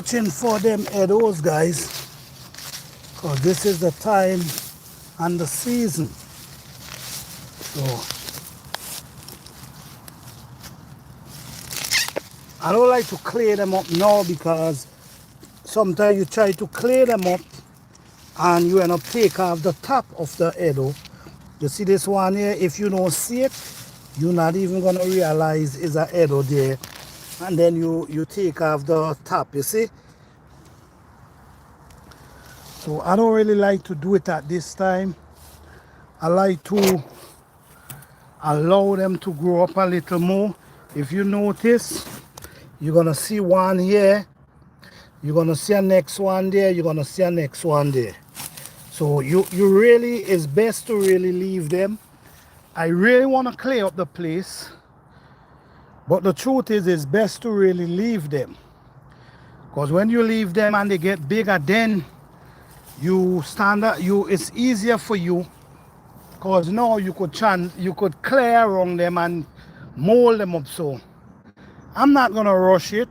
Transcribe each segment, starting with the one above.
watching for them edos, guys, because this is the time and the season. So I don't like to clear them up now, because sometimes you try to clear them up and you end up take off the top of the edo. You see this one here, if you don't see it, you're not even gonna realize it's an edo there. And then you take off the top, you see. So I don't really like to do it at this time. I like to allow them to grow up a little more. If you notice, you're gonna see one here, you're gonna see a next one there, you're gonna see a next one there. So you really, it's best to really leave them. I really want to clear up the place, but the truth is it's best to really leave them, because when you leave them and they get bigger, then it's easier for you, because now you could clear around them and mold them up. So I'm not gonna rush it.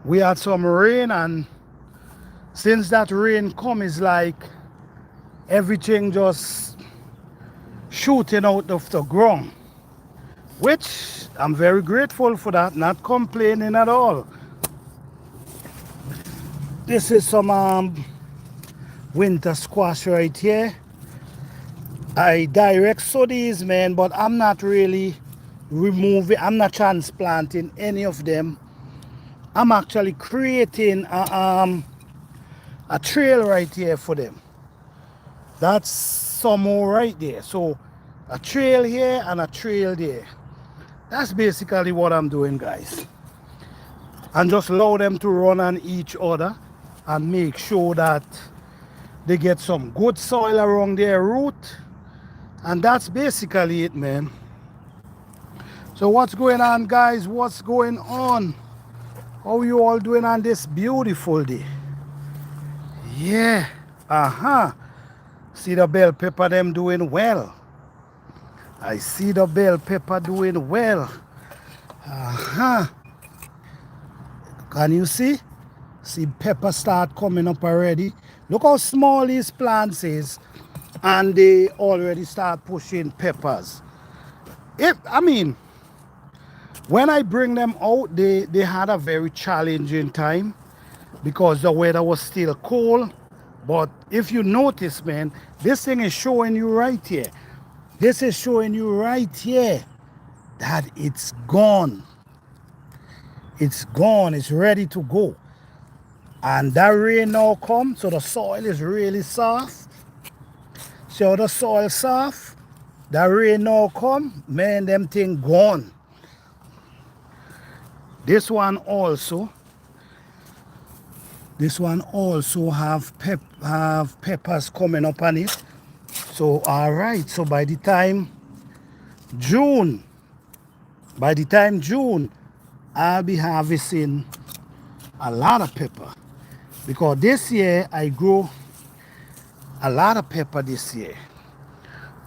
We had some rain, and since that rain come, it's like everything just shooting out of the ground, which I'm very grateful for that, not complaining at all. This is some winter squash right here. I direct sow these, man, but I'm not really I'm not transplanting any of them. I'm actually creating a trail right here for them. That's some more right there. So a trail here and a trail there. That's basically what I'm doing, guys. And just allow them to run on each other and make sure that they get some good soil around their root. And that's basically it, man. So what's going on, guys? What's going on? How are you all doing on this beautiful day? Yeah. See the bell pepper them doing well. I see the bell pepper doing well. Can you see? See pepper start coming up already. Look how small these plants is, and they already start pushing peppers. When I bring them out, they had a very challenging time because the weather was still cold. But if you notice, man, this thing is showing you right here. This is showing you right here that it's gone. It's gone. It's ready to go. And that rain now come, so the soil is really soft. So the soil soft, that rain now come, man, them thing gone. This one also have peppers coming up on it. So all right, so by the time June, I'll be harvesting a lot of pepper, because this year I grow a lot of pepper this year.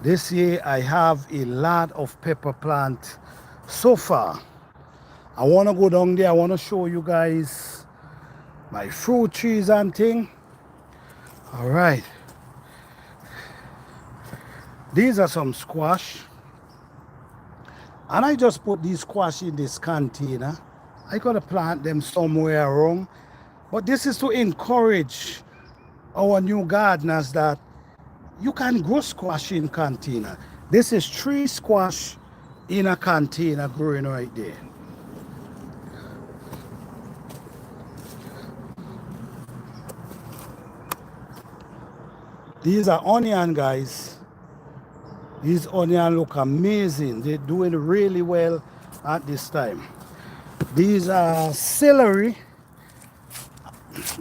This year I have a lot of pepper plant so far. I want to go down there. I want to show you guys my fruit trees and thing. All right. These are some squash. And I just put these squash in this container. I gotta plant them somewhere around. But this is to encourage our new gardeners that you can grow squash in container. This is 3 squash in a container growing right there. These are onion, guys. These onions look amazing. They're doing really well at this time. These are celery.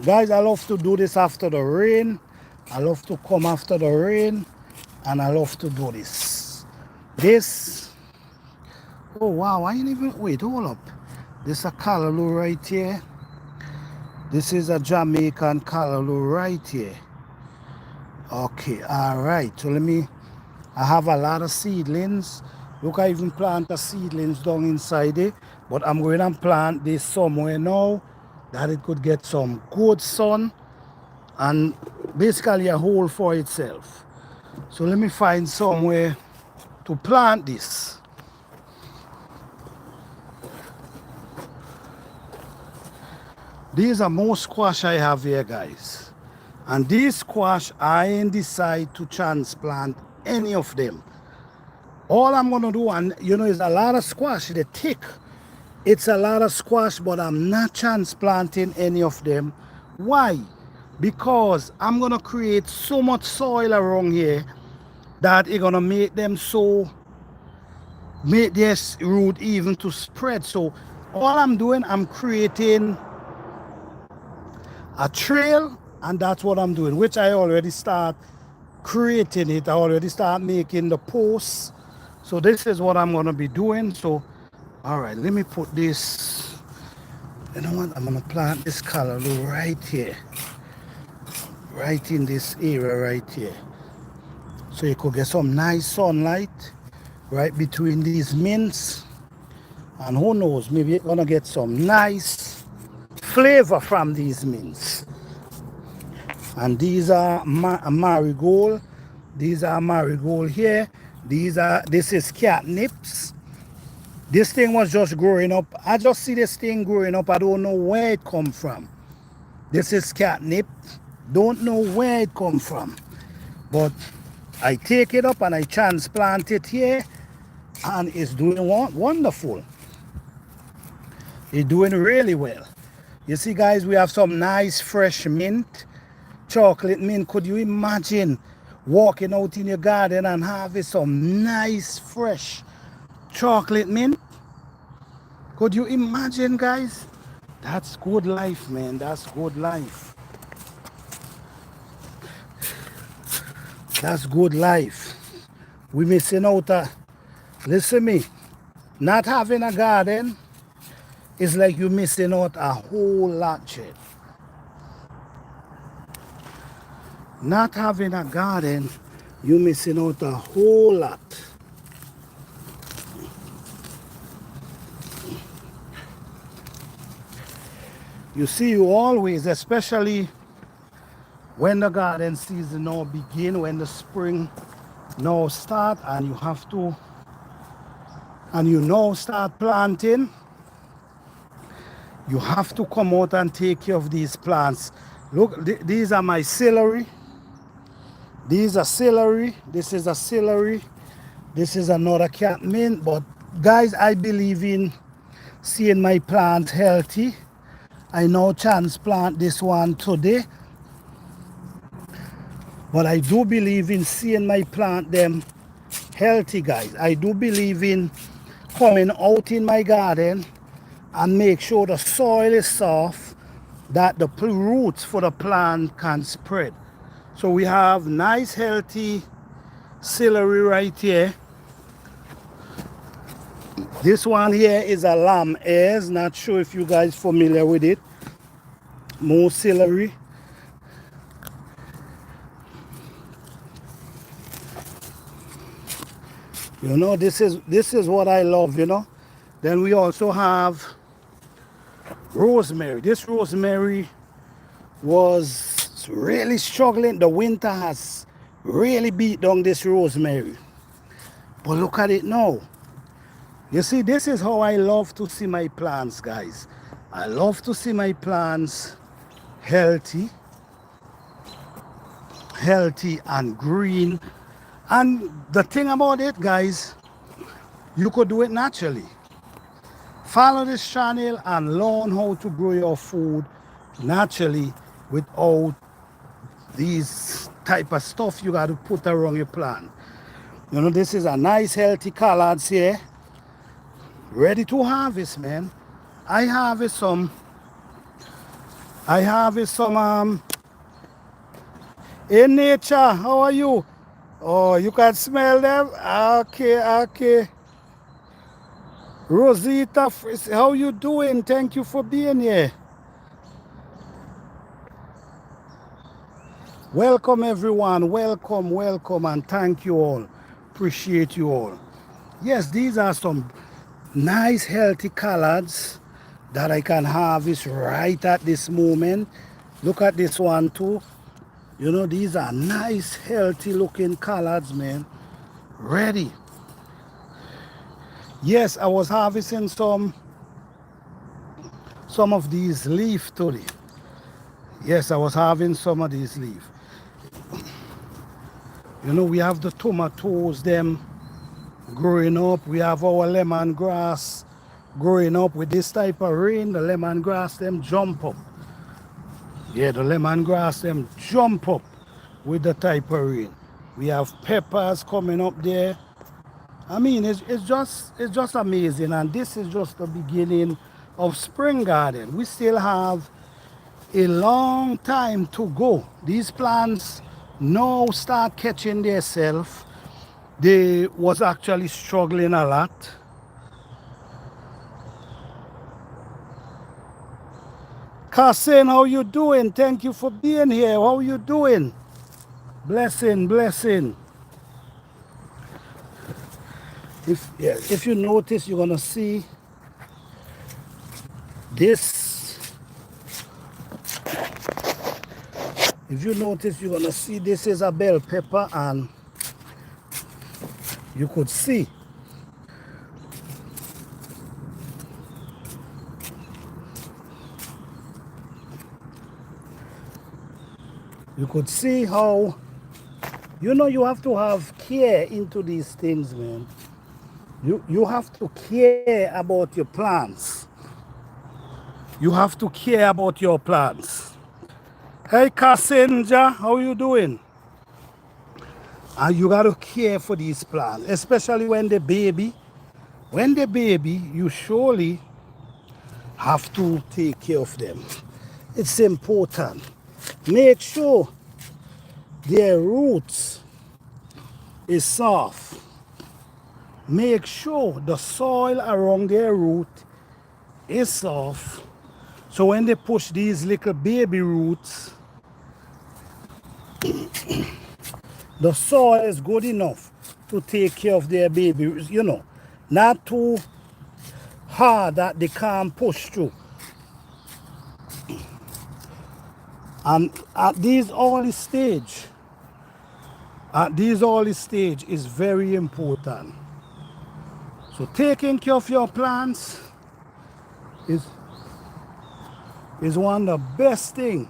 Guys, I love to do this after the rain. I love to come after the rain, and I love to do this. Oh wow, I ain't even, wait, hold up. This is a callaloo right here. This is a Jamaican callaloo right here. Okay, all right, so I have a lot of seedlings. Look, I even plant the seedlings down inside it, but I'm going to plant this somewhere now that it could get some good sun and basically a hole for itself. So let me find somewhere to plant this. These are more squash I have here, guys. And these squash, I ain't decide to transplant any of them. All I'm gonna do, and you know, is a lot of squash, they're thick. It's a lot of squash, but I'm not transplanting any of them. Why? Because I'm gonna create so much soil around here that it's gonna make them so, make their root even to spread. So all I'm doing, I'm creating a trail, and that's what I'm doing, which I already start creating it. I already start making the posts. So this is what I'm gonna be doing. So all right, let me put this, you know what, I'm gonna plant this callaloo right here, right in this area right here, so you could get some nice sunlight right between these mints, and who knows, maybe you're gonna get some nice flavor from these mints. And these are marigold. These are marigold here. This is catnips. This thing was just growing up. I just see this thing growing up. I don't know where it come from. This is catnip. Don't know where it come from. But I take it up and I transplant it here, and it's doing wonderful. It's doing really well. You see, guys, we have some nice fresh mint. Chocolate mint. Could you imagine walking out in your garden and having some nice fresh chocolate mint? Could you imagine, guys? That's good life, man. That's good life. That's good life. We missing out listen me, not having a garden is like you missing out a whole lot, shit. Not having a garden, you missing out a whole lot. You see, you always, especially when the garden season now begin, when the spring now start, and you have to, and you now start planting, you have to come out and take care of these plants. Look, these are my celery. These are celery. This is a celery. This is another catmint. But guys, I believe in seeing my plants healthy. I now transplant this one today. But I do believe in seeing my plant them healthy, guys. I do believe in coming out in my garden and make sure the soil is soft, that the roots for the plant can spread. So we have nice healthy celery right here. This one here is a lamb ears. Not sure if you guys familiar with it. More celery. You know, this is what I love, you know. Then we also have rosemary. This rosemary was really struggling. The winter has really beat down this rosemary. But look at it now. You see, this is how I love to see my plants, guys. I love to see my plants healthy and green. And the thing about it, guys, you could do it naturally. Follow this channel and learn how to grow your food naturally without these type of stuff you got to put around your plant. You know, this is a nice healthy collards here, ready to harvest, man. I harvest some in nature. How are you? Oh, you can smell them? Okay. Rosita, how you doing? Thank you for being here. Welcome everyone, welcome, and thank you all. Appreciate you all. Yes, these are some nice healthy collards that I can harvest right at this moment. Look at this one too. You know, these are nice, healthy looking collards, man. Ready. Yes, I was harvesting some of these leaf today. Yes, I was having some of these leaf. You know, we have the tomatoes, them growing up. We have our lemongrass growing up. With this type of rain, the lemongrass, them jump up. Yeah, the lemongrass, them jump up with the type of rain. We have peppers coming up there. I mean, it's just amazing. And this is just the beginning of spring garden. We still have a long time to go. These plants now start catching themselves. They was actually struggling a lot. Cousin, how you doing? Thank you for being here. How you doing? Blessing, blessing. If you notice, you're gonna see this. If you notice, you're gonna see this is a bell pepper, and you could see how, you know, you have to have care into these things, man. You have to care about your plants. You have to care about your plants. Hey, Kassenja, how you doing? And you got to care for these plants, especially when they're baby. When they're baby, you surely have to take care of them. It's important. Make sure their roots is soft. Make sure the soil around their root is soft. So when they push these little baby roots, the soil is good enough to take care of their baby, you know, not too hard that they can't push through. And at these early stage is very important. So taking care of your plants is one of the best things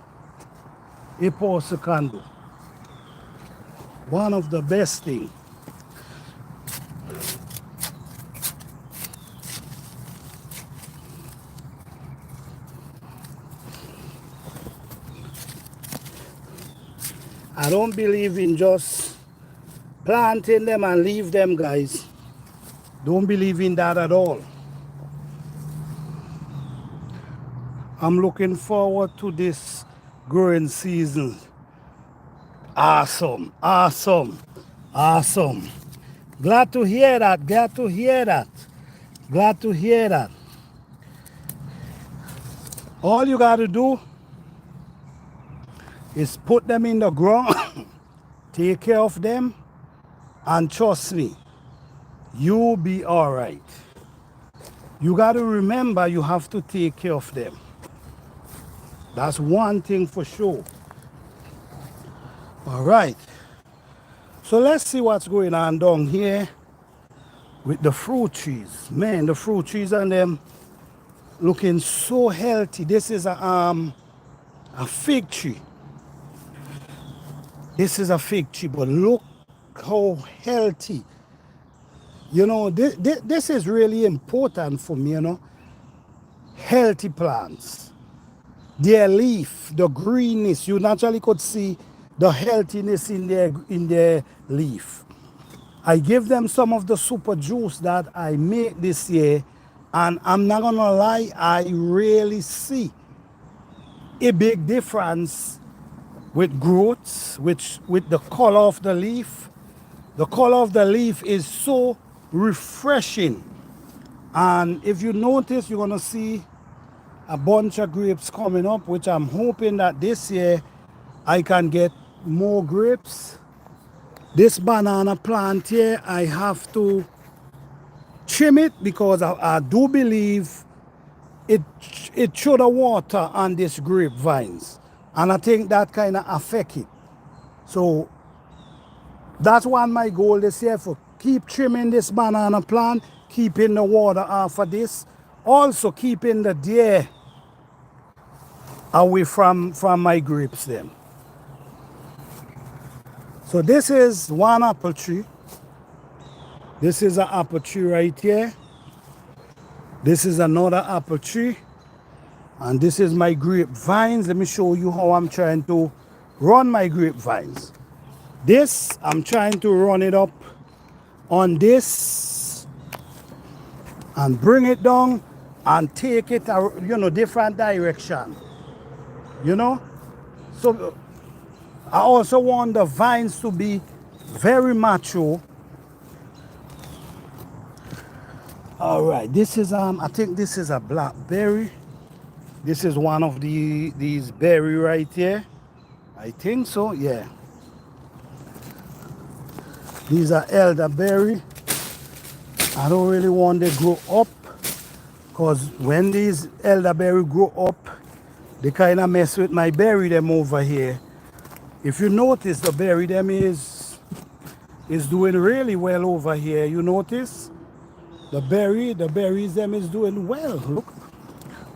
a person can do. One of the best things. I don't believe in just planting them and leave them, guys. Don't believe in that at all. I'm looking forward to this growing season. Awesome, awesome, awesome. Glad to hear that, glad to hear that, glad to hear that. All you got to do is put them in the ground, take care of them, and trust me, you'll be all right. You got to remember you have to take care of them. That's one thing for sure. All right. So let's see what's going on down here with the fruit trees. Man, the fruit trees and them looking so healthy. This is a fig tree. This is a fig tree, but look how healthy. You know, this is really important for me, you know. Healthy plants. Their leaf, the greenness, you naturally could see the healthiness in their leaf. I give them some of the super juice that I made this year, and I'm not gonna lie, I really see a big difference with growth, with the color of the leaf. The color of the leaf is so refreshing. And if you notice, you're gonna see a bunch of grapes coming up, which I'm hoping that this year I can get more grapes. This banana plant here, I have to trim it because I do believe it it threw the water on this grapevines, and I think that kind of affect it. So that's one my goal this year, for keep trimming this banana plant, keeping the water off of this, also keeping the deer away from my grapes then. So this is one apple tree. This is an apple tree right here. This is another apple tree. And this is my grapevines. Let me show you how I'm trying to run my grapevines. This, I'm trying to run it up on this and bring it down and take it, different direction. So I also want the vines to be very mature. All right, this is I think this is a blackberry. This is one of these berry right here. I think so, yeah. These are elderberry. I don't really want them to grow up, because when these elderberry grow up, they kind of mess with my berry them over here. If you notice, the berry them is doing really well over here. You notice? The berries them is doing well. Look,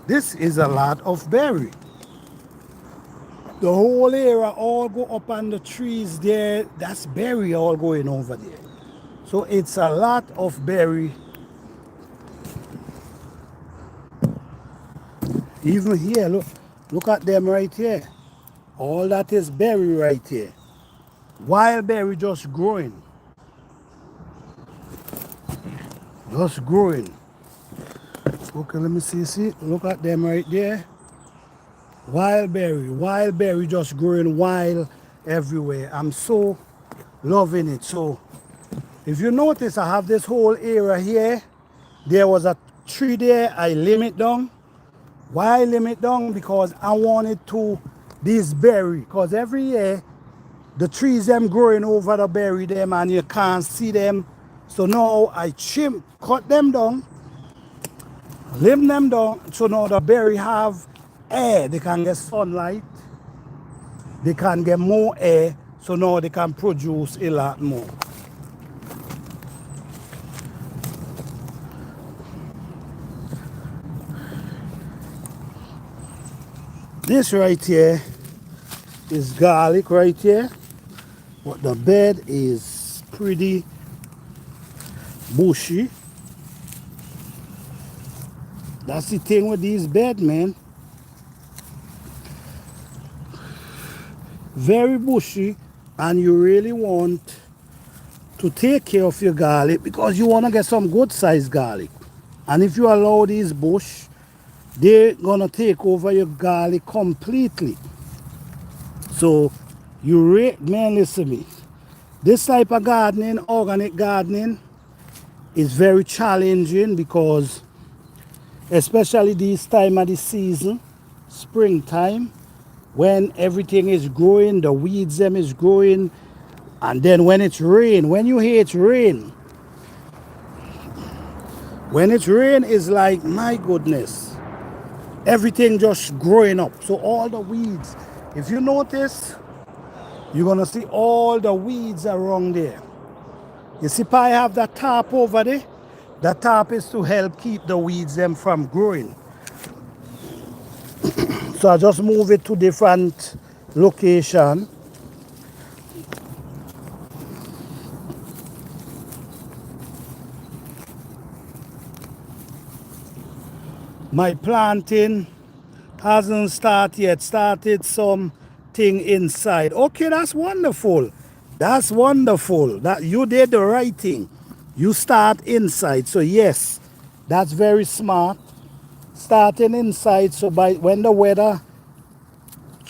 this is a lot of berry. The whole area all go up on the trees there. That's berry all going over there. So it's a lot of berry. Even here, look at them right here. All that is berry right here. Wild berry just growing. Just growing. Okay, let me see. Look at them right there. Wild berry just growing wild everywhere. I'm so loving it. So if you notice, I have this whole area here. There was a tree there, I limit down. Why I limit down? Because I wanted to this berry, because every year the trees them growing over the berry them and you can't see them. So now I cut them down, limb them down, so now the berry have air. They can get sunlight, they can get more air, so now they can produce a lot more. This right here is garlic right here, but the bed is pretty bushy. That's the thing with these beds, man. Very bushy, and you really want to take care of your garlic, because you want to get some good sized garlic. And if you allow these bush, they're gonna take over your garlic completely. So man, listen to me. This type of gardening, organic gardening, is very challenging, because especially this time of the season, springtime, when everything is growing, the weeds them is growing, and then when it's rain, when you hear it's rain, when it's rain, is like, my goodness, everything just growing up. So all the weeds, if you notice, you're gonna see all the weeds around there. You see, I have that tarp over there. That tarp is to help keep the weeds them from growing. So I just move it to different location. My planting hasn't started yet. Started something inside. Okay, that's wonderful. That's wonderful. That you did the right thing. You start inside. So yes, that's very smart. Starting inside, so when the weather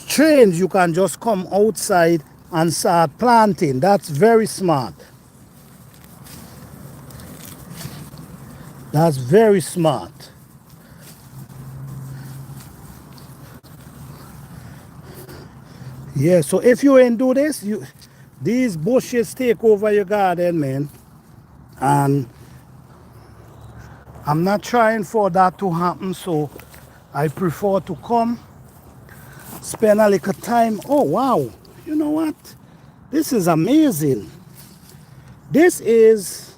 change, you can just come outside and start planting. That's very smart. That's very smart. Yeah, so if you ain't do this, these bushes take over your garden, man. And I'm not trying for that to happen, so I prefer to come, spend a little time. Oh, wow. You know what? This is amazing. This is...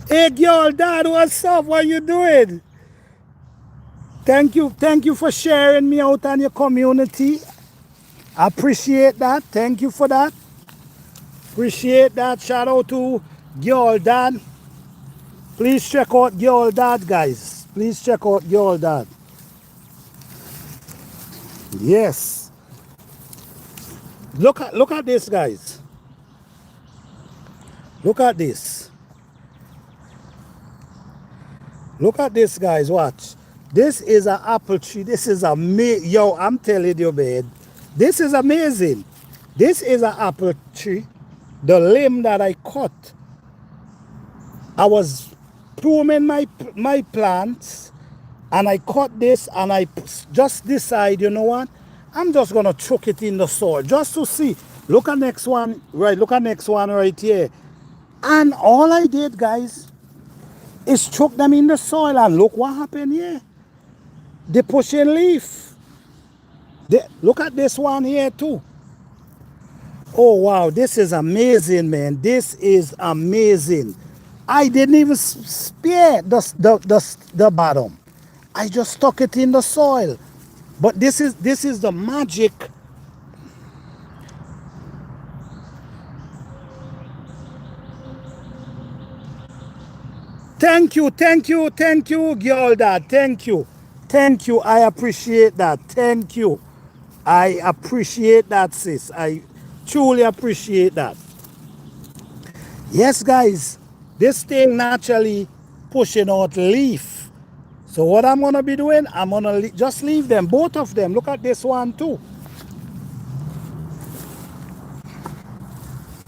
Hey, girl, Dad, what's up? What you doing? Thank you for sharing me out on your community. I appreciate that. Thank you for that. Appreciate that. Shout out to Girl Dad. Please check out Girl Dad, guys. Please check out Girl Dad. Yes. Look at this, guys. Look at this. Look at this, guys. Watch. This is an apple tree. This is amazing. Yo, I'm telling you, man. This is amazing. This is an apple tree. The limb that I cut. I was pruning my plants, and I cut this, and I just decide, you know what? I'm just gonna chuck it in the soil just to see. Look at next one, right? Look at next one right here. And all I did, guys, is chuck them in the soil, and look what happened here. The pushing leaf. Look at this one here too. Oh wow, this is amazing, man. This is amazing. I didn't even spare the bottom. I just stuck it in the soil. But this is the magic. Thank you, girl dad. Thank you. Thank you. I appreciate that. Thank you. I appreciate that, sis. I truly appreciate that. Yes, guys. This thing naturally pushing out leaf. So what I'm going to be doing, I'm going to just leave them, both of them. Look at this one too.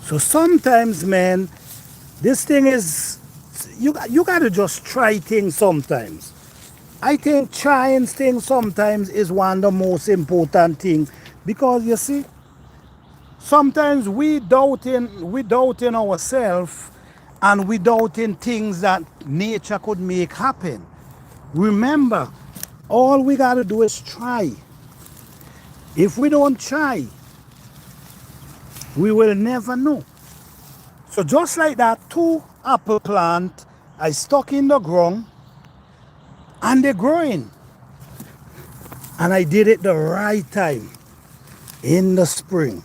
So sometimes, man, this thing is, you got to just try things sometimes. I think trying things sometimes is one of the most important things, because you see, sometimes we doubting ourselves, and we doubting things that nature could make happen. Remember, all we got to do is try. If we don't try, we will never know. So just like that, 2 apple plant I stuck in the ground, and they're growing. And I did it the right time, in the spring.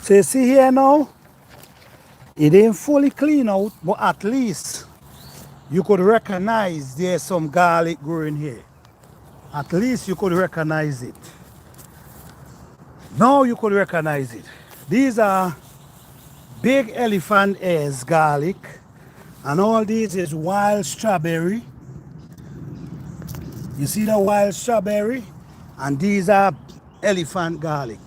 So you see here now, it ain't fully clean out, but at least you could recognize there's some garlic growing here. At least you could recognize it. Now you could recognize it. These are big elephant ears garlic, and all these is wild strawberry. You see the wild strawberry? And these are elephant garlic.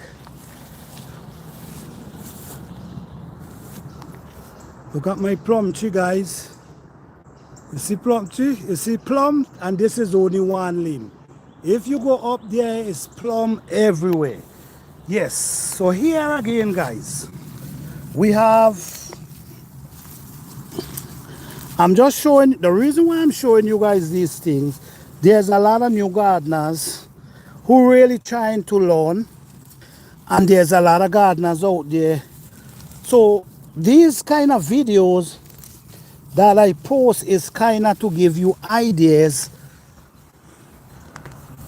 Look at my plum tree, guys. You see plum tree? You see plum? And this is only one limb. If you go up there, it's plum everywhere. Yes, so here again, guys, we have, I'm just showing, the reason why I'm showing you guys these things, there's a lot of new gardeners who really trying to learn, and there's a lot of gardeners out there. So these kind of videos that I post is kind of to give you ideas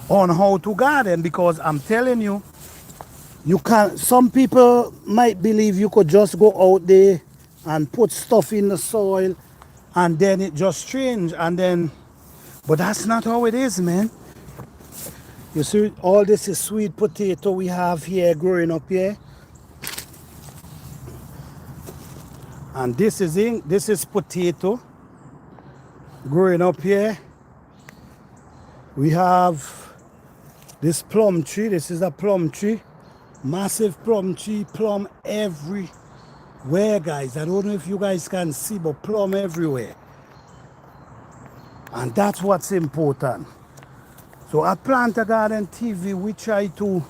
on how to garden, because I'm telling you, you can't, some people might believe you could just go out there and put stuff in the soil and then it just change, and then, but that's not how it is, man. You see, all this is sweet potato we have here growing up here. And this is potato growing up here. We have this plum tree. This is a plum tree. Massive plum tree, plum everywhere, guys. I don't know if you guys can see, but plum everywhere. And that's what's important. So at Plant a Garden TV, we try to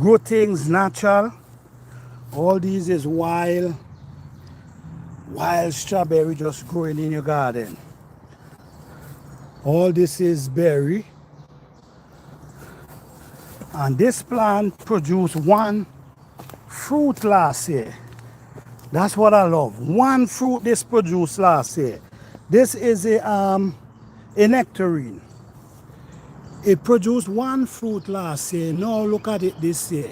grow things natural. All these is wild wild strawberry just growing in your garden. All this is berry, and this plant produced one fruit last year. That's what I love. One fruit this produced last year. This is a nectarine. It produced one fruit last year. Now look at it this year.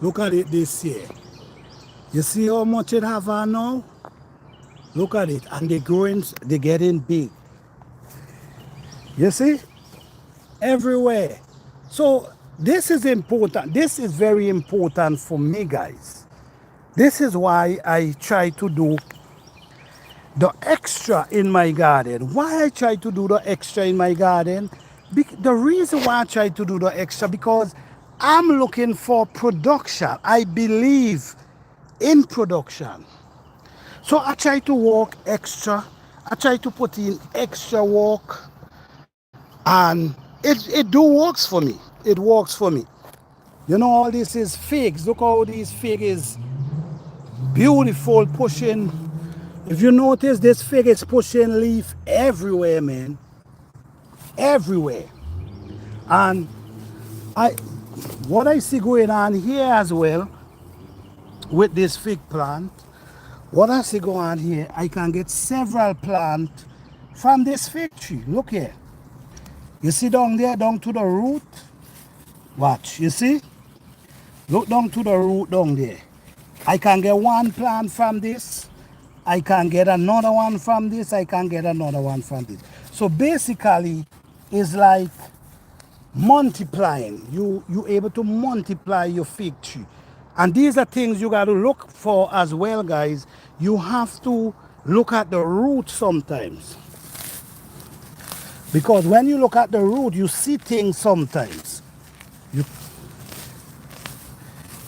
Look at it this year. You see how much it have now? Look at it. And they're growing, they're getting big. You see? Everywhere. So this is important. This is very important for me, guys. This is why I try to do the extra in my garden. Why I try to do the extra in my garden? The reason why I try to do the extra, because I'm looking for production. I believe in production. So I try to work extra. I try to put in extra work. And it do works for me. It works for me. You know, all this is figs. Look how these fig is beautiful, pushing. If you notice, this fig is pushing leaf everywhere, man. Everywhere. And what I see going on here as well with this fig plant, what I see going on here, I can get several plants from this fig tree. Look here. You see down there, down to the root? Watch, you see? Look down to the root down there. I can get one plant from this. I can get another one from this. I can get another one from this. So basically, it's like multiplying. You're able to multiply your fig tree. And these are things you got to look for as well, guys. You have to look at the root sometimes. Because when you look at the root, you see things sometimes.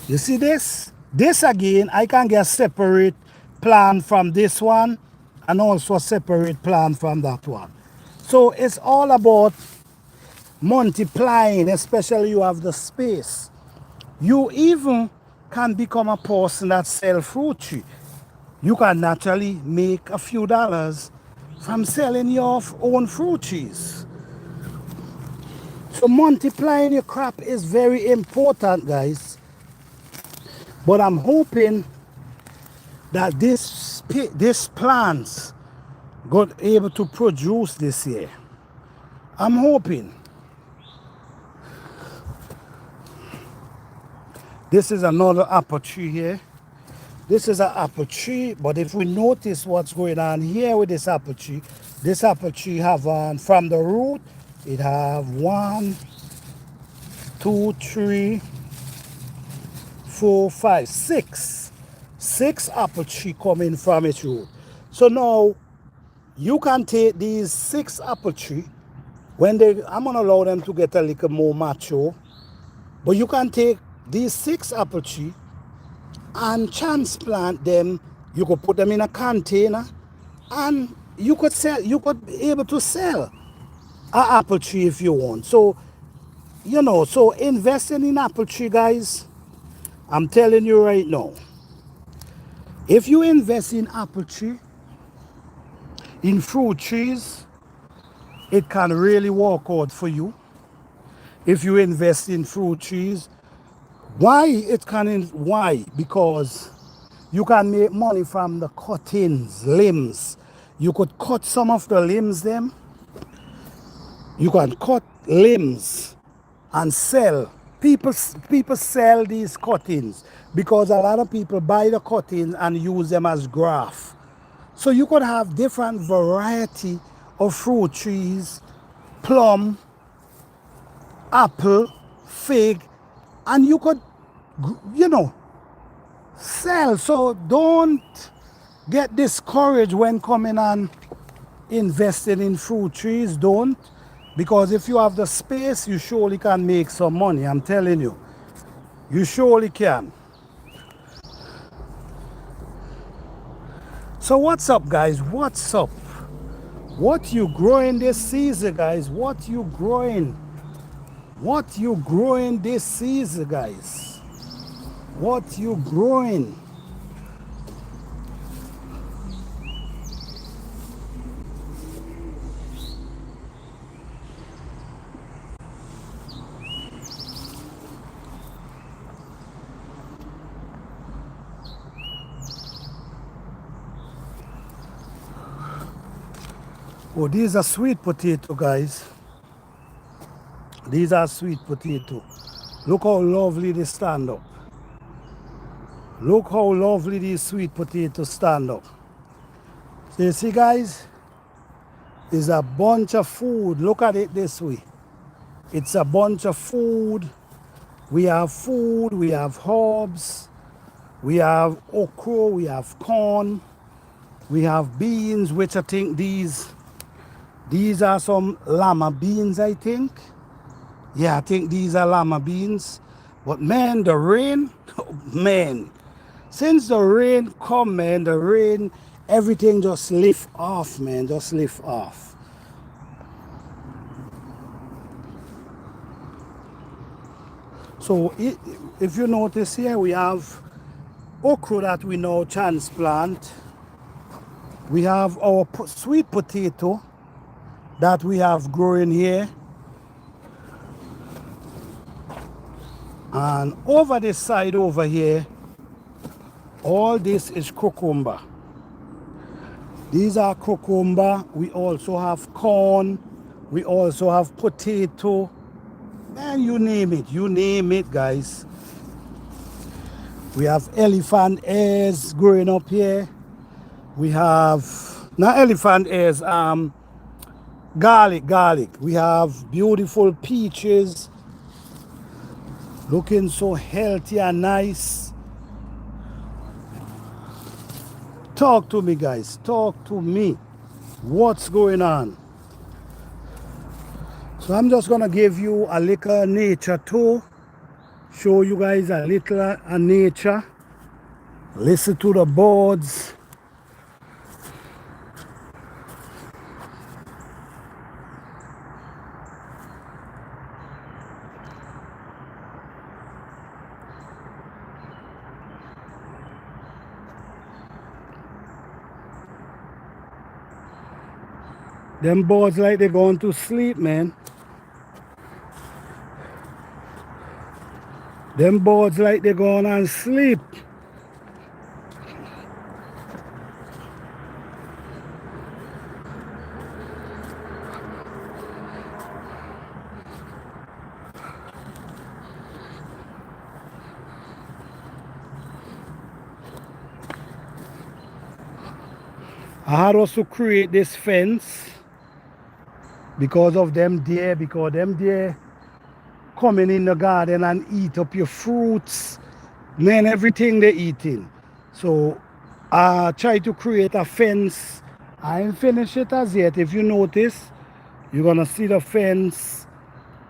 You see this? This again, I can get separate plant from this one and also a separate plant from that one. So it's all about multiplying, especially you have the space. You even can become a person that sells fruit tree. You can naturally make a few dollars from selling your own fruit trees. So multiplying your crop is very important, guys. But I'm hoping that this plants got able to produce this year. I'm hoping. This is another apple tree here. This is an apple tree, but if we notice what's going on here with this apple tree have from the root, it have 1, 2, 3, 4, 5, 6. 6 apple tree coming from its root. So now you can take these 6 apple tree I'm gonna allow them to get a little more mature, but you can take these 6 apple tree and transplant them. You could put them in a container and you could be able to sell an apple tree if you want. So, you know, so investing in apple tree, guys, I'm telling you right now, if you invest in apple tree, in fruit trees, it can really work out for you. If you invest in fruit trees, why? Because you can make money from the cuttings, limbs. You could cut some of the limbs them. You can cut limbs and sell. People sell these cuttings because a lot of people buy the cuttings and use them as graft. So you could have different variety of fruit trees, plum, apple, fig, and you could, you know, sell. So don't get discouraged when coming and investing in fruit trees. Don't, because if you have the space, you surely can make some money. I'm telling you, you surely can. So what's up, guys? What's up? What you growing this season, guys? What you growing? What you growing this season, guys? What you growing? Oh, these are sweet potato, guys. These are sweet potato. Look how lovely they stand up. Look how lovely these sweet potatoes stand up. So you see, guys, it's a bunch of food. Look at it this way. It's a bunch of food. We have herbs, we have okra, we have corn, we have beans, which I think these are some lima beans, I think. Yeah, I think these are lima beans. But man, the rain, man, since the rain come, man, everything just lift off, man, just lift off. So if you notice here, we have okra that we now transplant. We have our sweet potato that we have growing here. And over this side over here, all this is cucumber. These are cucumber. We also have corn. We also have potato. Man, you name it, guys. We have elephant ears growing up here. We have, not elephant ears, garlic. We have beautiful peaches, looking so healthy and nice. Talk to me, guys, talk to me. What's going on? So I'm just gonna give you a little nature tour, show you guys a little nature. Listen to the birds. Them birds like they're going to sleep, man. Them birds like they're going and sleep. I had also create this fence because of them deer, coming in the garden and eat up your fruits, man, everything they eating. So I try to create a fence. I ain't finished it as yet. If you notice, you're gonna see the fence.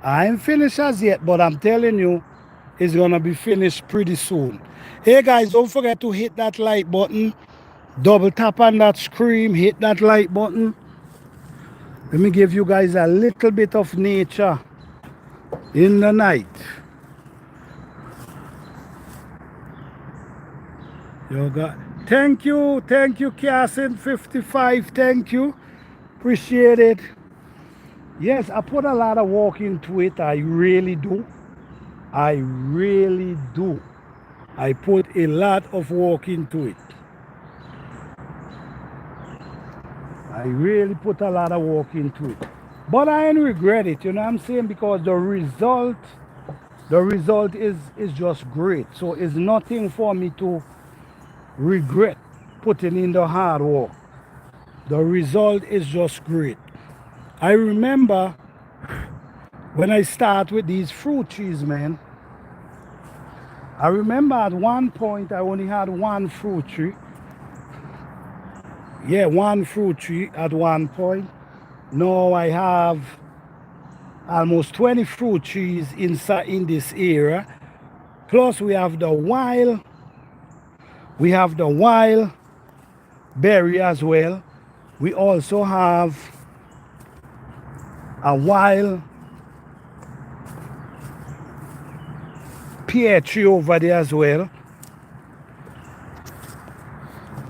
I ain't finished as yet, but I'm telling you, it's gonna be finished pretty soon. Hey guys, don't forget to hit that like button. Double tap on that screen, hit that like button. Let me give you guys a little bit of nature in the night. You got, thank you, Cassin 55, thank you, appreciate it. Yes, I put a lot of work into it. I really do. I put a lot of work into it. I really put a lot of work into it. But I ain't regret it, you know what I'm saying? Because the result is just great. So it's nothing for me to regret putting in the hard work. The result is just great. I remember when I start with these fruit trees, man. I remember at one point I only had one fruit tree. Yeah, one fruit tree at one point. Now I have almost 20 fruit trees inside in this area. Plus we have the wild berry as well. We also have a wild pear tree over there as well.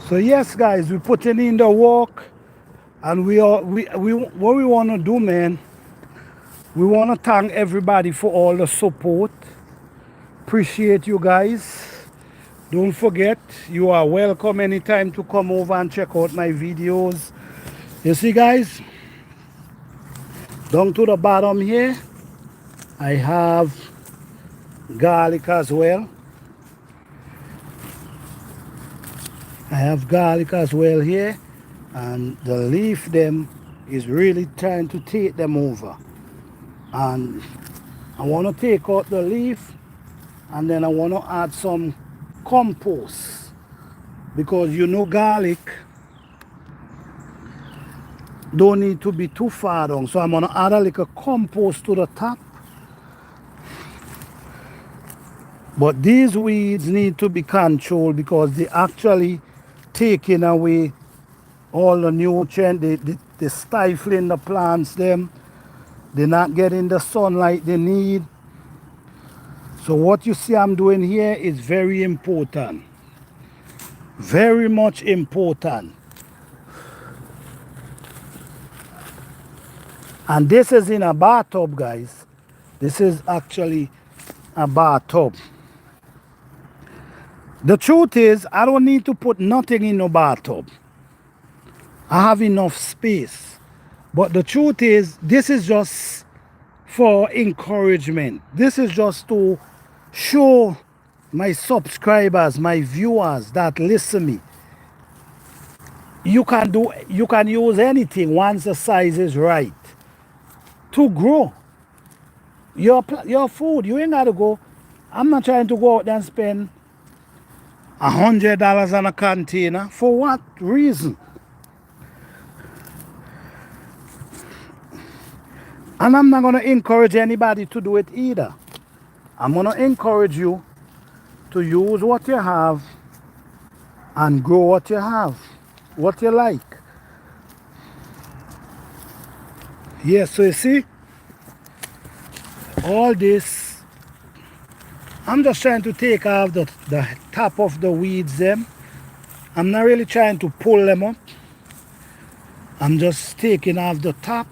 So yes, guys, we're putting in the work, and what we want to do, man, we want to thank everybody for all the support. Appreciate you guys. Don't forget, you are welcome anytime to come over and check out my videos. You see, guys, Down to the bottom here, I have garlic as well. I have garlic as well here, and the leaf them is really trying to take them over. And I want to take out the leaf, and then I want to add some compost, because you know garlic don't need to be too far down. So I'm going to add a little compost to the top. But these weeds need to be controlled, because they actually taking away all the nutrients, they stifling the plants them. They're not getting the sunlight they need. So what you see I'm doing here is very important. Very much important. And this is in a bathtub, guys. This is actually a bathtub. The truth is, I don't need to put nothing in the bathtub. I have enough space. But the truth is, this is just for encouragement. This is just to show my subscribers, my viewers that listen me. You can use anything once the size is right to grow your food. You ain't gotta go. I'm not trying to go out there and spend $100 on a container. For what reason? And I'm not going to encourage anybody to do it either. I'm going to encourage you to use what you have and grow what you have, what you like. Yes, so you see, all this, I'm just trying to take off the top of the weeds them. I'm not really trying to pull them up. I'm just taking off the top,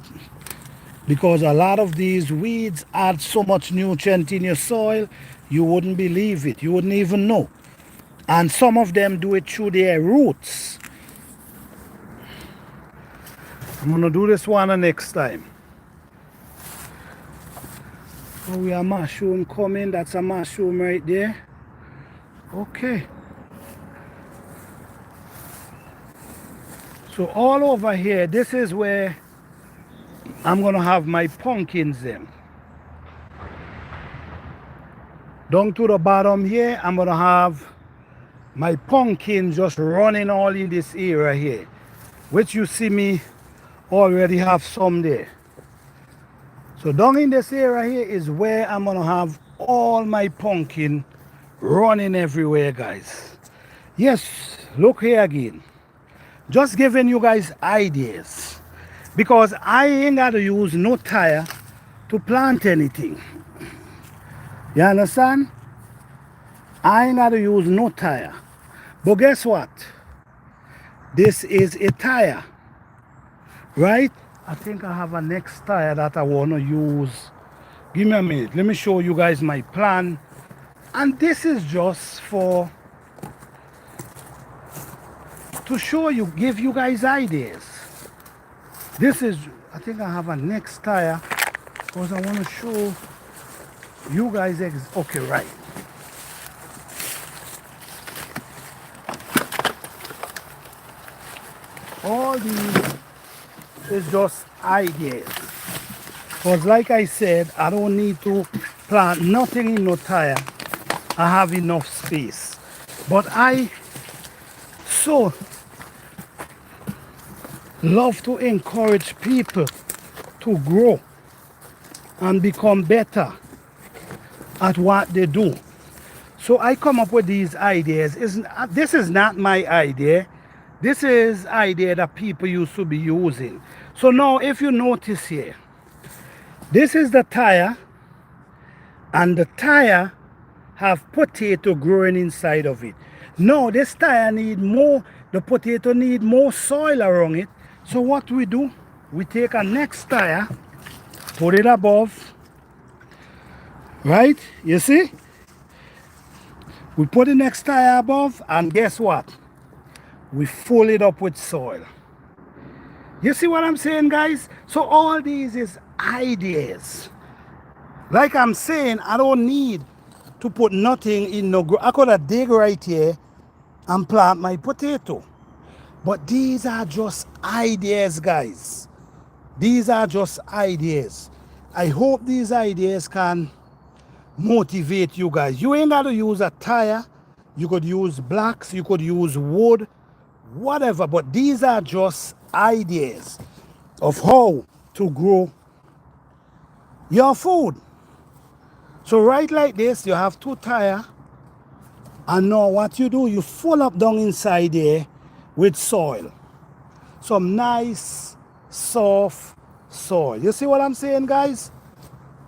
because a lot of these weeds add so much nutrient in your soil, you wouldn't believe it. You wouldn't even know. And some of them do it through their roots. I'm going to do this one next time. Oh, we have mushroom coming. That's a mushroom right there. Okay. So all over here, this is where I'm going to have my pumpkins then. Down to the bottom here, I'm going to have my pumpkin just running all in this area here, which you see me already have some there. So down in this area here is where I'm going to have all my pumpkin running everywhere, guys. Yes, look here again. Just giving you guys ideas, because I ain't got to use no tire to plant anything. You understand? I ain't got to use no tire. But guess what? This is a tire, right? I think I have a next tire that I want to use. Give me a minute. Let me show you guys my plan. And this is just for to show you, give you guys ideas. This is, I think I have a next tire, because I want to show you guys. Okay, right. All these is just ideas, because like I said, I don't need to plant nothing in no tire. I have enough space. But I so love to encourage people to grow and become better at what they do. So I come up with these ideas. This is not my idea. This is idea that people used to be using. So now if you notice here, this is the tire, and the tire have potato growing inside of it. Now this tire need more, the potato need more soil around it. So what we do, we take a next tire, put it above, right? You see? We put the next tire above, and guess what? We fill it up with soil. You see what I'm saying, guys? So all these is ideas. Like I'm saying, I don't need to put nothing in no grow. I could have dig right here and plant my potato. But these are just ideas, guys. These are just ideas. I hope these ideas can motivate you guys. You ain't got to use a tire. You could use blocks. You could use wood. Whatever. But these are just ideas of how to grow your food. So right like this, you have 2 tires. And now what you do, you full up down inside there with soil. Some nice, soft soil. You see what I'm saying, guys?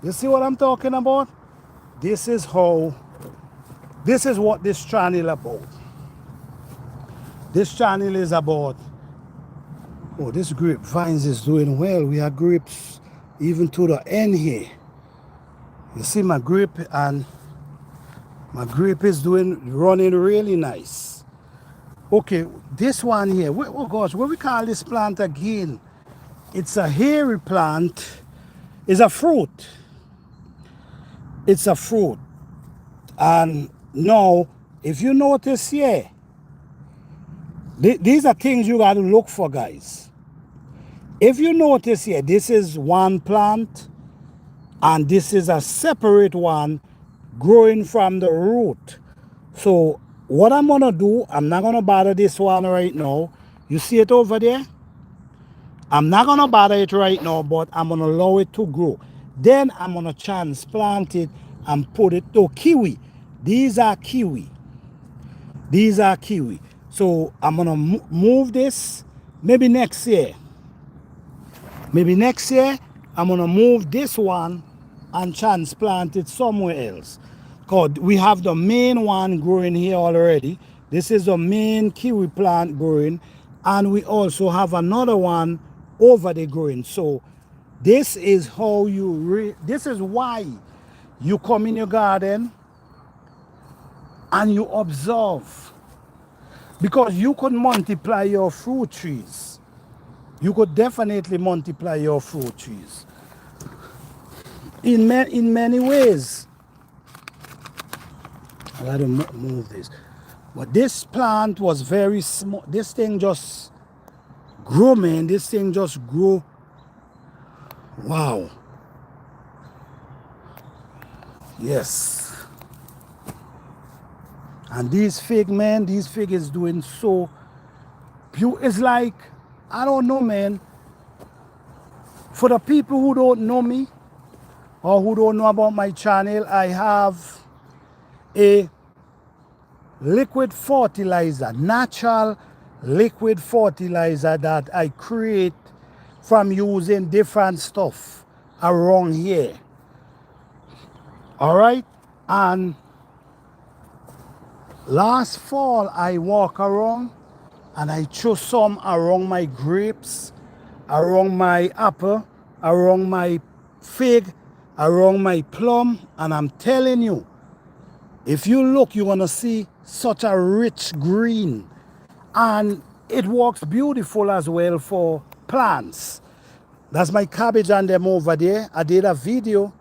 You see what I'm talking about? This is what this channel about. This channel is about, oh, this grapevines is doing well. We have grapes even to the end here. You see my grape, and my grape is running really nice. Okay, this one here, oh gosh, what we call this plant again? It's a hairy plant. It's a fruit. It's a fruit. And now, if you notice here, these are things you got to look for, guys. If you notice here, this is one plant, and this is a separate one growing from the root. So what I'm going to do, I'm not going to bother this one right now. You see it over there? I'm not going to bother it right now, but I'm going to allow it to grow. Then I'm going to transplant it and put it to kiwi. These are kiwi. These are kiwi. So I'm going to move this maybe next year. Maybe next year, I'm going to move this one and transplant it somewhere else. Because we have the main one growing here already. This is the main kiwi plant growing. And we also have another one over there growing. So this is how this is why you come in your garden and you observe. Because you could multiply your fruit trees. You could definitely multiply your fruit trees. In many ways. I gotta move this. But this plant was very small. This thing just grew, man. This thing just grew. Wow. Yes. And these fig, man, these fig is doing so beautiful. It's like, I don't know, man. For the people who don't know me or who don't know about my channel, I have a liquid fertilizer, natural liquid fertilizer that I create from using different stuff around here. All right. And last fall, I walk around and I chose some around my grapes, around my apple, around my fig, around my plum. And I'm telling you, if you look, you're going to see such a rich green. And it works beautiful as well for plants. That's my cabbage and them over there. I did a video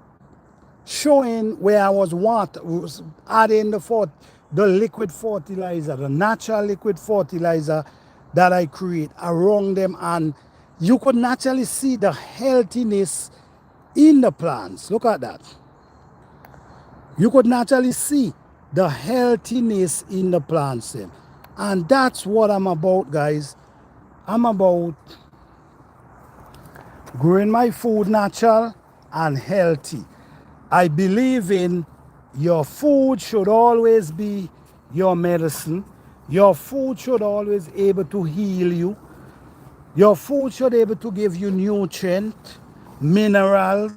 showing where I was adding the liquid fertilizer, the natural liquid fertilizer that I create around them. And you could naturally see the healthiness in the plants. Look at that. You could naturally see the healthiness in the plants. And that's what I'm about, guys. I'm about growing my food natural and healthy. I believe in your food should always be your medicine. Your food should always be able to heal you. Your food should be able to give you nutrient, minerals,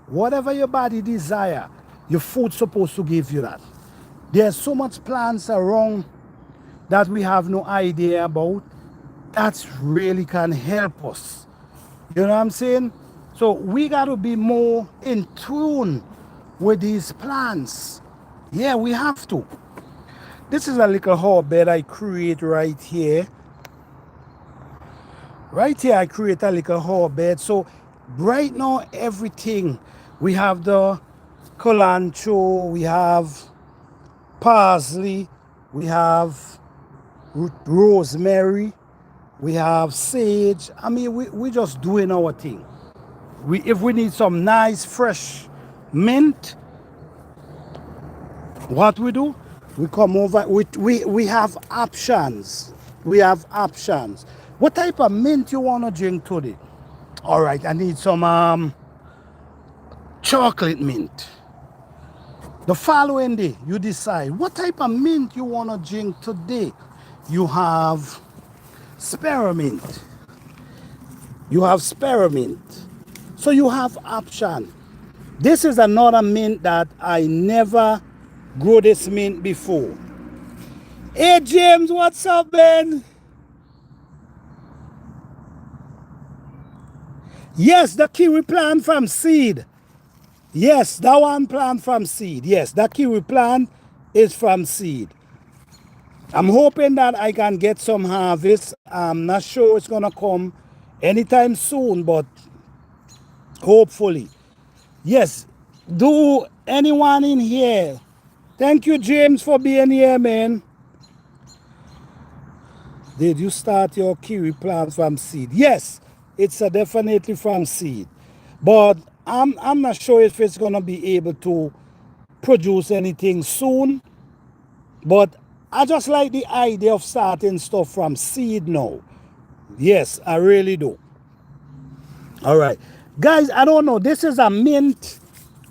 whatever your body desire. Your food's supposed to give you that. There's so much plants around that we have no idea about that really can help us. You know what I'm saying? So we got to be more in tune with these plants. Yeah, we have to. This is a little herb bed I create right here. Right here I create a little herb bed. So Right now, everything. We have the cilantro, we have parsley, we have rosemary, we have sage. I mean, we just doing our thing. If we need some nice fresh mint, what we do, we come over. We have options. We have options. What type of mint you want to drink today? All right, I need some chocolate mint. The following day, you decide what type of mint you want to drink today. You have spearmint. You have spearmint. So you have option. This is another mint that I never grew this mint before. Hey James, what's up, man? Yes, the kiwi plant from seed. Yes, that one plant from seed. Yes, that kiwi plant is from seed. I'm hoping that I can get some harvest. I'm not sure it's gonna come anytime soon, but hopefully. Yes, do anyone in here? Thank you, James, for being here, man. Did you start your kiwi plant from seed? Yes, it's definitely from seed. But I'm not sure if it's gonna be able to produce anything soon. But I just like the idea of starting stuff from seed now. Yes, I really do. All right. Guys, I don't know. This is a mint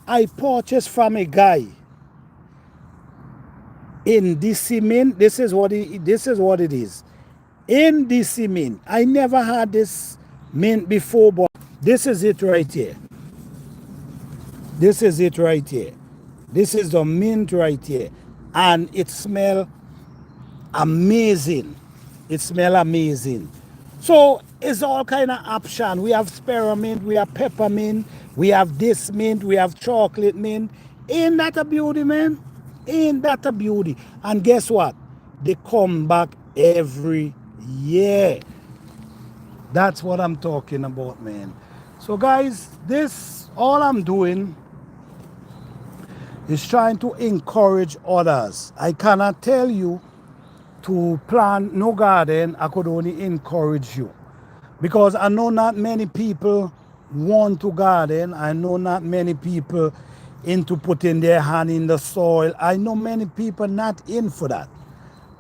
I purchased from a guy in DC Mint. This is what it is. In DC Mint. I never had this mint before, but this is it right here. This is it right here. This is the mint right here. And it smells amazing. It smells amazing. So it's all kind of option. We have spearmint, we have peppermint, we have this mint, we have chocolate mint. Ain't that a beauty, man? Ain't that a beauty? And guess what? They come back every year. That's what I'm talking about, man. So guys, this all I'm doing is trying to encourage others. I cannot tell you to plant no garden. I could only encourage you, because I know not many people want to garden. I know not many people into putting their hand in the soil. I know many people not in for that.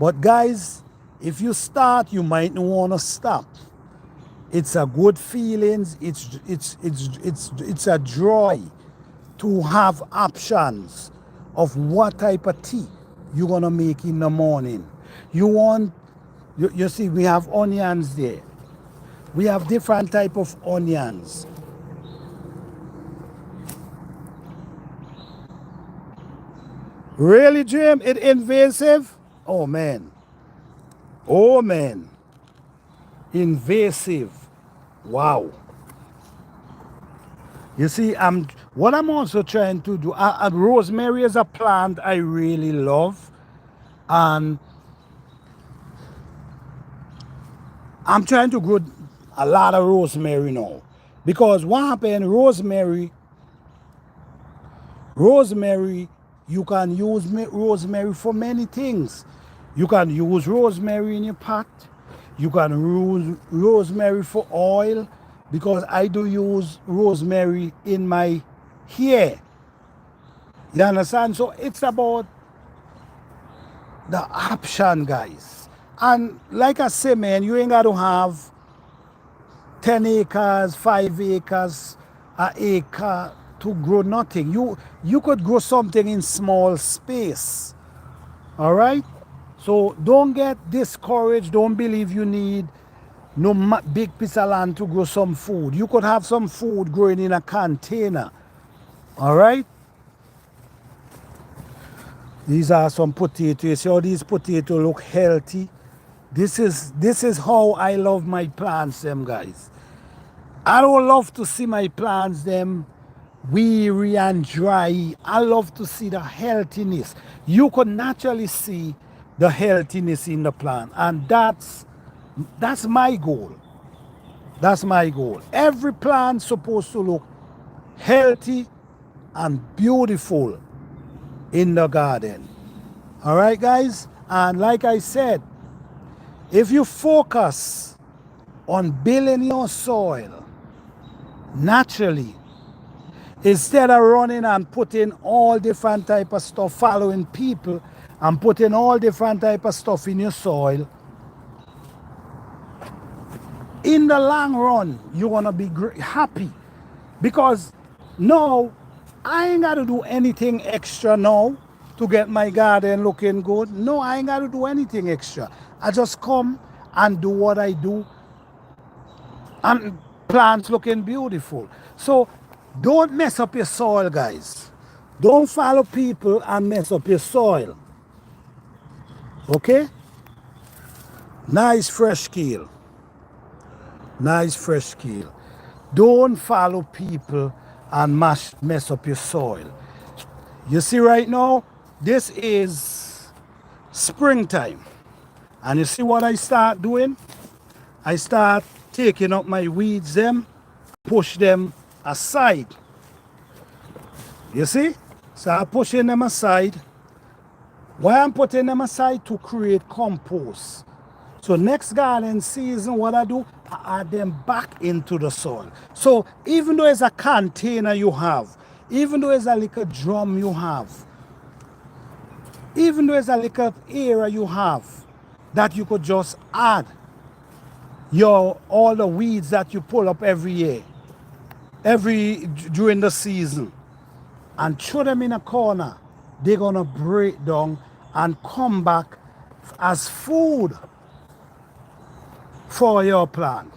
But guys, if you start, you might not want to stop. It's a good feelings. It's a joy to have options of what type of tea you're gonna make in the morning. You see, we have onions there. We have different type of onions. Really, Jim? It invasive? Oh man. Oh man. Invasive. Wow. You see, what I'm also trying to do, rosemary is a plant I really love. And I'm trying to grow a lot of rosemary now. Because what happened, rosemary, you can use rosemary for many things. You can use rosemary in your pot. You can use rosemary for oil, because I do use rosemary in my hair. You understand? So it's about the option, guys. And like I say, man, you ain't got to have 10 acres, 5 acres, an acre to grow nothing. You could grow something in small space. All right? So don't get discouraged. Don't believe you need no big piece of land to grow some food. You could have some food growing in a container. All right? These are some potatoes. You see how these potatoes look healthy? This is how I love my plants, them guys. I don't love to see my plants them weary and dry. I love to see the healthiness. You could naturally see the healthiness in the plant, and that's my goal. That's my goal. Every plant supposed to look healthy and beautiful in the garden. All right, guys? And like I said, if you focus on building your soil naturally, instead of running and putting all different type of stuff, following people and putting all different type of stuff in your soil, in the long run, you're going to be happy. Because now, I ain't got to do anything extra now to get my garden looking good. No, I ain't got to do anything extra. I just come and do what I do, and plants looking beautiful. So don't mess up your soil, guys. Don't follow people and mess up your soil. Okay? Nice fresh kale. Nice fresh kale. Don't follow people and mess up your soil. You see right now, this is springtime. And you see what I start doing? I start taking up my weeds them, push them aside. You see? Start pushing them aside. Why I'm putting them aside? To create compost. So next garden season, what I do, I add them back into the soil. So even though it's a container you have, even though it's a little drum you have, even though it's a little area you have, that you could just add all the weeds that you pull up every year, during the season, and throw them in a corner, they're gonna break down and come back as food for your plant.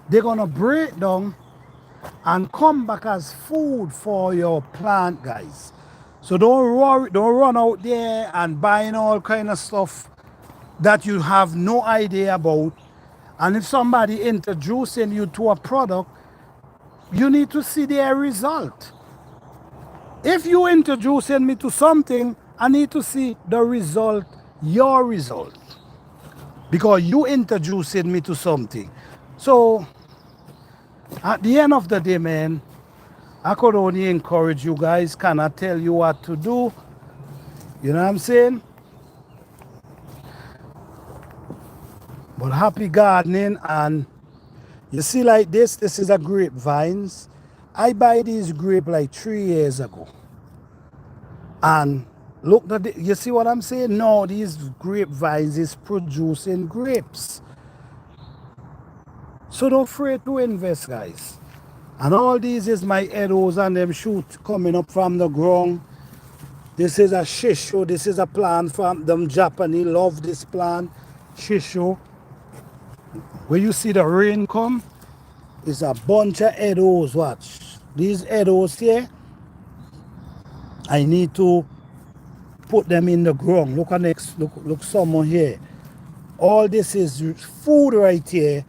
They're gonna break down and come back as food for your plant, guys. So don't worry, don't run out there and buying all kind of stuff that you have no idea about. And if somebody introducing you to a product, you need to see their result. If you introducing me to something, I need to see the result, your result. Because you introducing me to something. So at the end of the day, man, I could only encourage you guys, cannot tell you what to do. You know what I'm saying? But happy gardening. And you see, like this is a grapevines. I buy these grape like 3 years ago. And look, you see what I'm saying? No, these grapevines is producing grapes. So don't afraid to invest, guys. And all these is my arrows and them shoot coming up from the ground. This is a shisho. This is a plant from them Japanese. Love this plant, shisho. When you see the rain come, it's a bunch of arrows. Watch. These arrows here, I need to put them in the ground. Look at next. Look someone here. All this is food right here.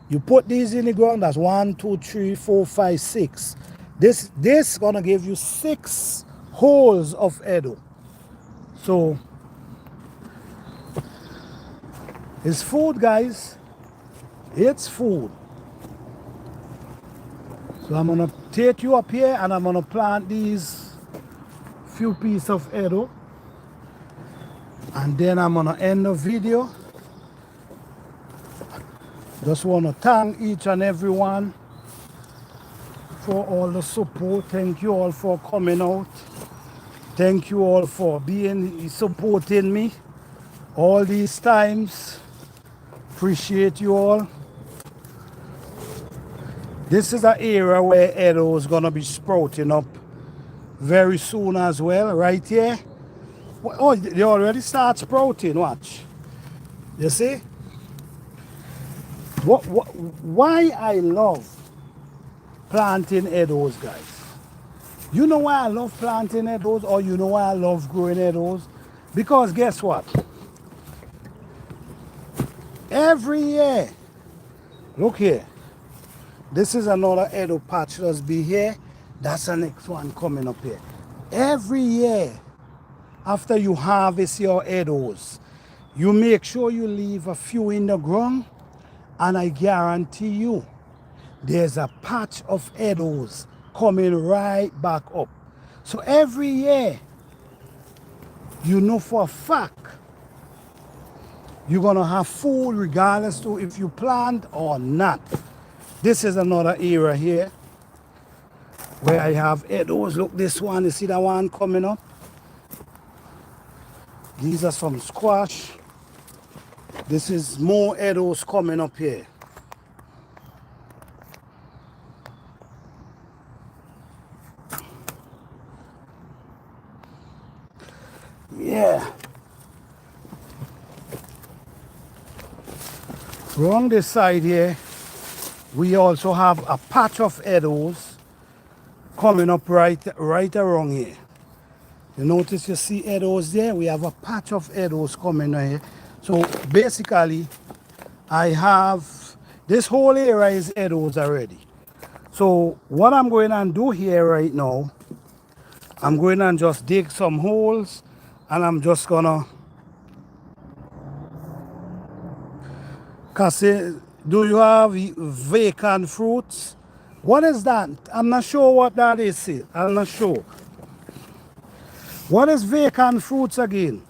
You put these in the ground. That's 1, 2, 3, 4, 5, 6. This gonna give you 6 holes of arrow. So it's food, guys. It's food. So I'm gonna take you up here and I'm gonna plant these few pieces of arrow. And then I'm gonna end the video. Just want to thank each and every one for all the support. Thank you all for coming out. Thank you all for supporting me all these times. Appreciate you all. This is an area where arrow is gonna be sprouting up very soon as well, right here. Oh, they already start sprouting. Watch. You see? Why I love planting arrows, guys? You know why I love planting arrows, or you know why I love growing arrows? Because guess what? Every year, look here. This is another arrow patch that's be here. That's the next one coming up here. Every year, after you harvest your arrows, you make sure you leave a few in the ground And I guarantee you, there's a patch of edibles coming right back up. So every year, you know for a fact, you're gonna have food regardless to if you plant or not. This is another area here where I have edibles. Look, this one, you see that one coming up? These are some squash. This is more edibles coming up here. Yeah. Along this side here, we also have a patch of edibles coming up right around here. You notice you see edibles there? We have a patch of edibles coming right here. So basically, I have, this whole area is edibles already. So what I'm going to do here right now, I'm going to just dig some holes and I'm just gonna, Kasi, do you have vacant fruits? What is that? I'm not sure what that is. See. I'm not sure. What is vacant fruits again?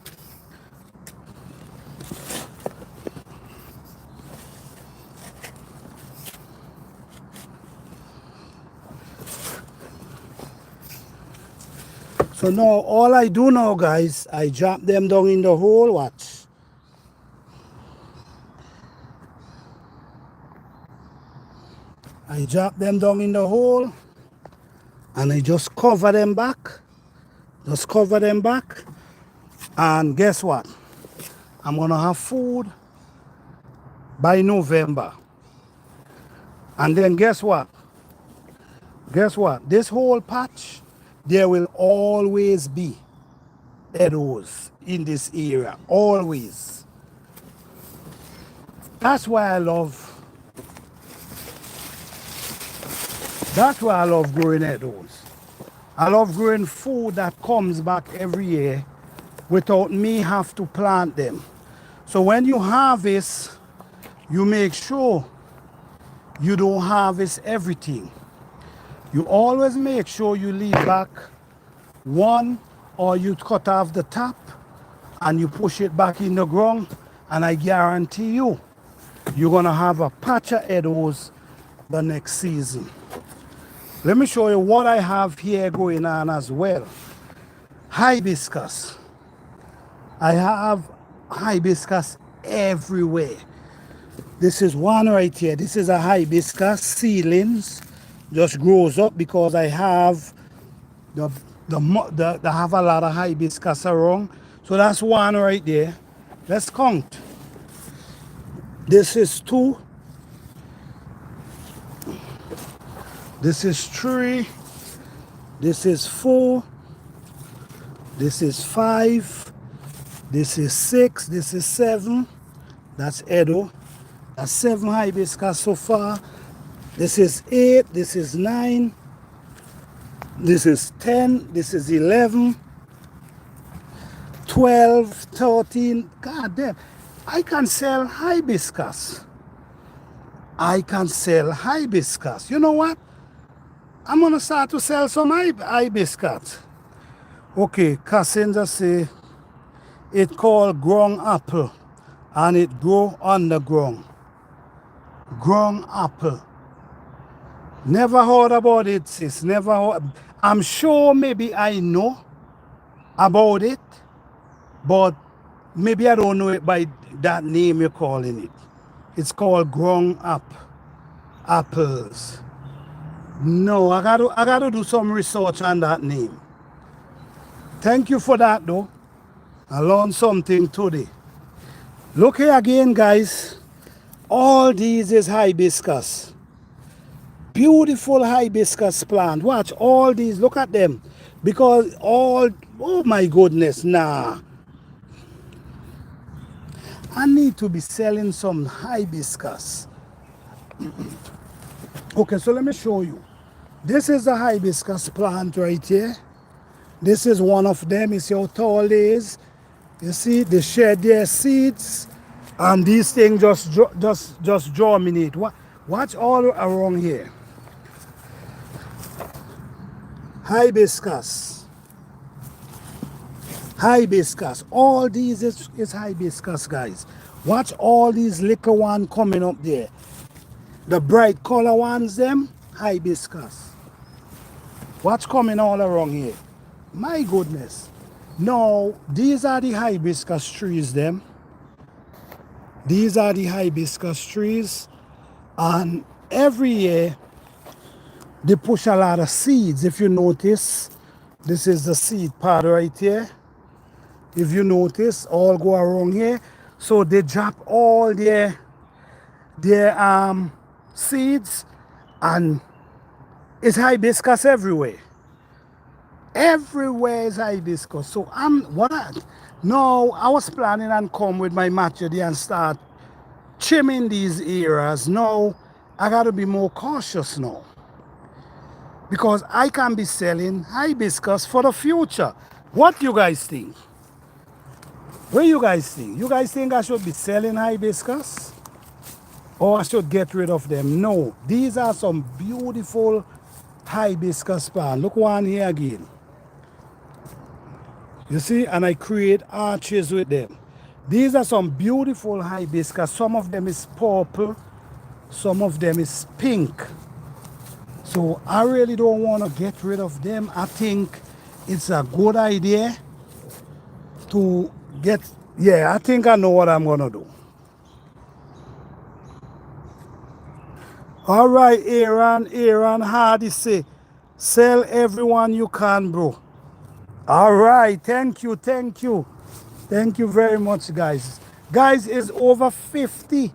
So now all I do now, guys, I drop them down in the hole. Watch. I drop them down in the hole and I just cover them back. Just cover them back. And guess what? I'm gonna have food by November. And then guess what? Guess what? This whole patch, there will always be edibles in this area. Always. That's why I love growing edibles. I love growing food that comes back every year without me have to plant them. So when you harvest, you make sure you don't harvest everything. You always make sure you leave back one, or you cut off the top and you push it back in the ground, and I guarantee you, you're gonna have a patch of edibles the next season. Let me show you what I have here going on as well. Hibiscus. I have hibiscus everywhere. This is one right here. This is a hibiscus seedlings. Just grows up because I have I have a lot of hibiscus around. So that's one right there. Let's count. This is 2. This is 3. This is 4. This is 5. This is 6. This is 7. That's Edo. That's 7 hibiscus so far. This is 8. This is 9. This is 10. This is 11. 12. 13. God damn. I can sell hibiscus. I can sell hibiscus. You know what? I'm gonna start to sell some hibiscus. Okay, Cassinda say it called ground apple and it grow underground. Ground apple. Never heard about it, sis. Never heard. I'm sure maybe I know about it, but maybe I don't know it by that name you're calling it. It's called ground apples. No, I gotta do some research on that name. Thank you for that though. I learned something today. Look here again, guys. All these is hibiscus. Beautiful hibiscus plant. Watch all these. Look at them. Because all, oh my goodness, nah. I need to be selling some hibiscus. Okay, so let me show you. This is a hibiscus plant right here. This is one of them. You see how tall it is? You see, they shed their seeds And these things just germinate. Watch all around here. Hibiscus. Hibiscus. All these is hibiscus, guys. Watch all these little ones coming up there. The bright color ones, them, hibiscus. What's coming all around here? My goodness. Now, these are the hibiscus trees, them. These are the hibiscus trees. And every year, they push a lot of seeds. If you notice, this is the seed part right here. If you notice, all go around here. So they drop all their seeds, and it's hibiscus everywhere. Everywhere is hibiscus. So no, I was planning on come with my machete and start trimming these areas. No, I gotta be more cautious now, because I can be selling hibiscus for the future. What you guys think? What you guys think? You guys think I should be selling hibiscus, or I should get rid of them? No, these are some beautiful hibiscus plants. Look one here again. You see, and I create arches with them. These are some beautiful hibiscus. Some of them is purple, some of them is pink. So I really don't want to get rid of them. I think it's a good idea to get, yeah, I think I know what I'm gonna do. All right, Aaron Hardy say, sell everyone you can, bro. All right, thank you. Thank you very much, guys. Guys, is over 50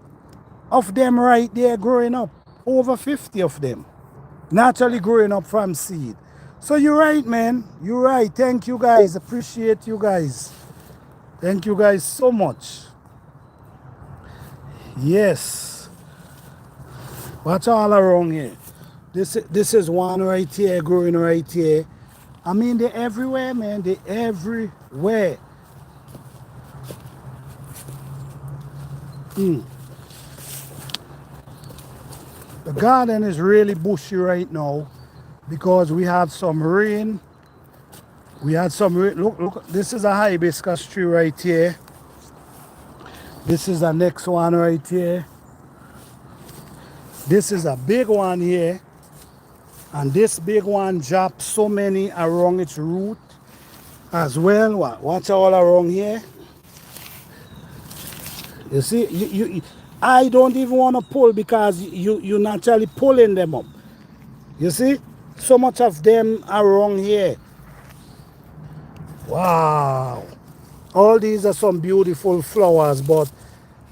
of them right there growing up. Over 50 of them. Naturally growing up from seed. So you're right, man. You're right. Thank you, guys. Appreciate you guys. Thank you guys so much. Yes. Watch all around here. This is one right here, growing right here. I mean, they're everywhere, man. They're everywhere. The garden is really bushy right now because we had some rain. We had some rain. Look, this is a hibiscus tree right here. This is the next one right here. This is a big one here. And this big one dropped so many around its root as well. Watch all around here. You see, I don't even want to pull because you naturally pulling them up. You see, so much of them around here. Wow. All these are some beautiful flowers, but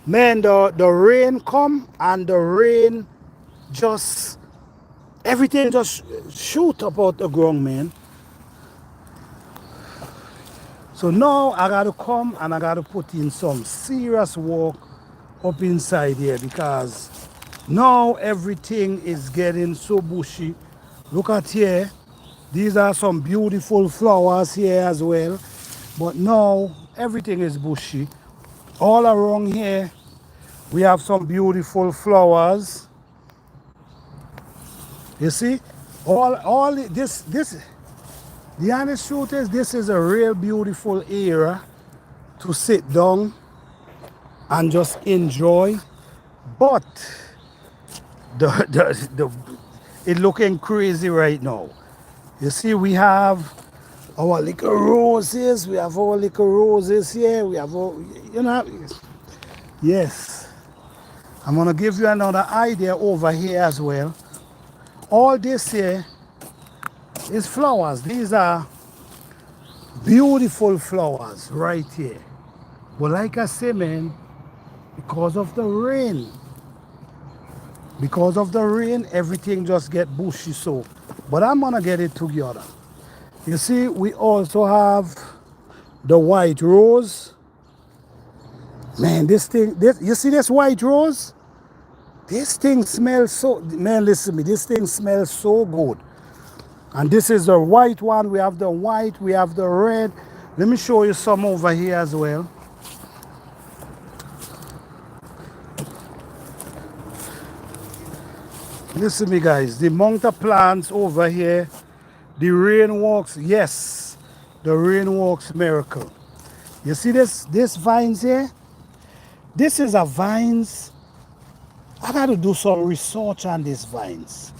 man, the rain come and the rain just, everything just shoot up out the ground, man. So now I gotta come and I gotta put in some serious work up inside here, because now everything is getting so bushy. Look at here. These are some beautiful flowers here as well. But now everything is bushy. All around here we have some beautiful flowers. You see? All this the honest truth is, this is a real beautiful area to sit down and just enjoy. But it's looking crazy right now. You see, we have our little roses. We have our little roses here. We have our, you know, yes. I'm gonna give you another idea over here as well. All this here is flowers. These are beautiful flowers right here. But like I say, man, because of the rain, everything just get bushy. So, but I'm gonna get it together. You see, we also have the white rose. Man, you see this white rose? This thing smells so, man, listen to me, this thing smells so good. And this is the white one. We have the white, we have the red. Let me show you some over here as well. Listen me guys, the amount of plants over here, the rain works, yes, the rain works miracle. You see this vines here? This is a vines. I got to do some research on these vines.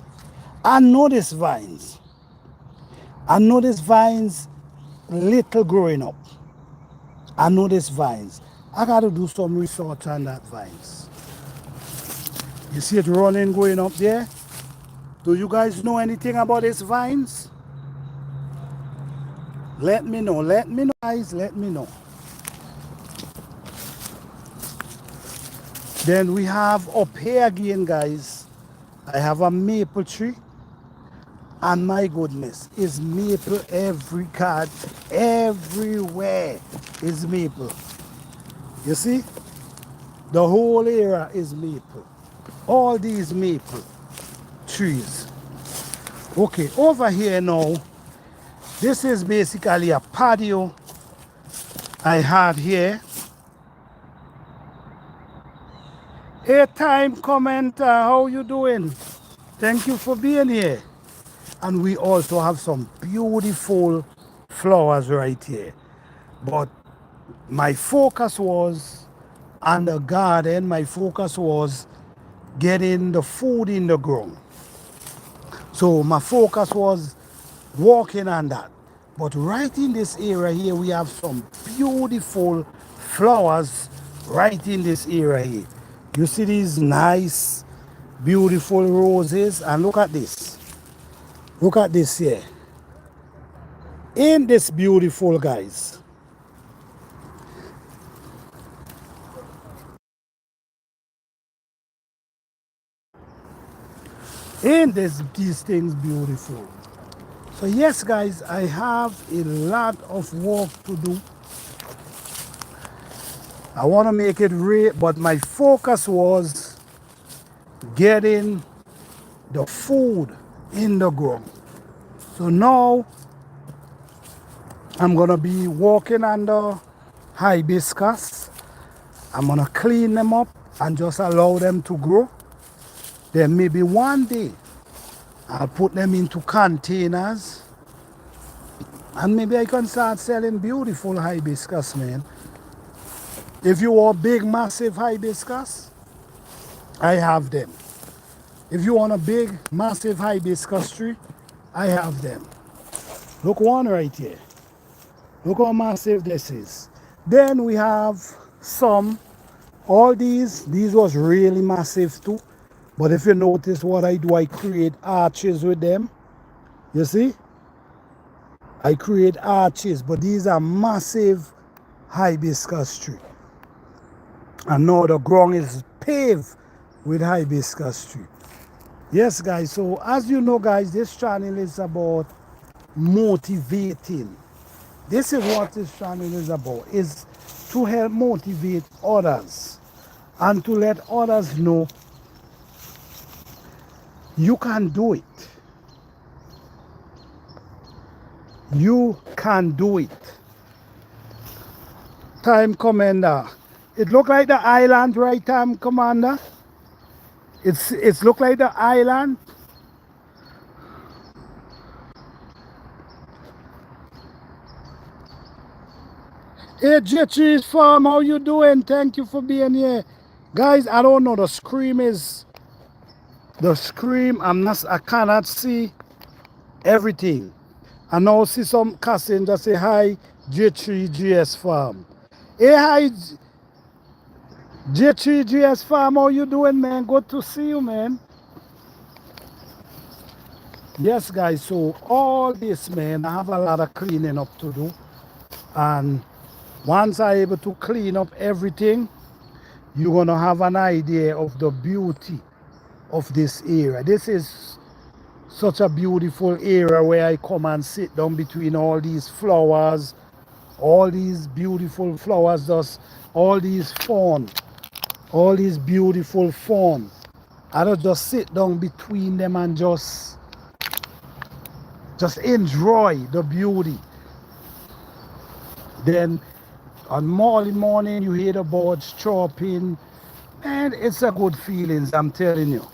I know these vines. I know these vines little growing up. I know these vines. I got to do some research on that vines. You see it running going up there? Do you guys know anything about these vines? Let me know. Let me know, guys. Let me know. Then we have up here again, guys. I have a maple tree. And my goodness, is maple every card, everywhere is maple. You see? The whole area is maple. All these maple trees. Okay, over here now, this is basically a patio I had here. Hey, time commenter, how you doing? Thank you for being here. And we also have some beautiful flowers right here. But my focus was on the garden. My focus was getting the food in the ground. So my focus was working on that. But right in this area here, we have some beautiful flowers right in this area here. You see these nice, beautiful roses, and look at this. Look at this here. Ain't this beautiful, guys? Ain't these things beautiful? So yes, guys, I have a lot of work to do. I want to make it real, but my focus was getting the food in the ground. So now I'm gonna be walking on the hibiscus. I'm gonna clean them up and just allow them to grow. Then maybe one day I'll put them into containers and maybe I can start selling beautiful hibiscus, man. If you want big, massive hibiscus, I have them. If you want a big, massive hibiscus tree, I have them. Look one right here. Look how massive this is. Then we have some, all these was really massive too. But if you notice what I do, I create arches with them. You see? I create arches, but these are massive hibiscus tree. And now the ground is paved with hibiscus tree. Yes, guys, so as you know, guys, this channel is about motivating. This is what this channel is about, is to help motivate others and to let others know you can do it. You can do it. Time Commander. It look like the island, right, Time Commander? It's look like the island. Hey, J Farm, how you doing? Thank you for being here. Guys, I don't know, the scream, I cannot see everything. I now see some casting that say, hi, J3GS Farm. Hey, hi, J3GS Farm, how you doing, man? Good to see you, man. Yes, guys, so all this, man, I have a lot of cleaning up to do. And once I'm able to clean up everything, you're going to have an idea of the beauty of this area. This is such a beautiful area where I come and sit down between all these flowers, all these beautiful flowers, just all these fawn, all these beautiful fawn. I don't just sit down between them and just enjoy the beauty. Then on morning you hear the birds chirping, and it's a good feeling, I'm telling you.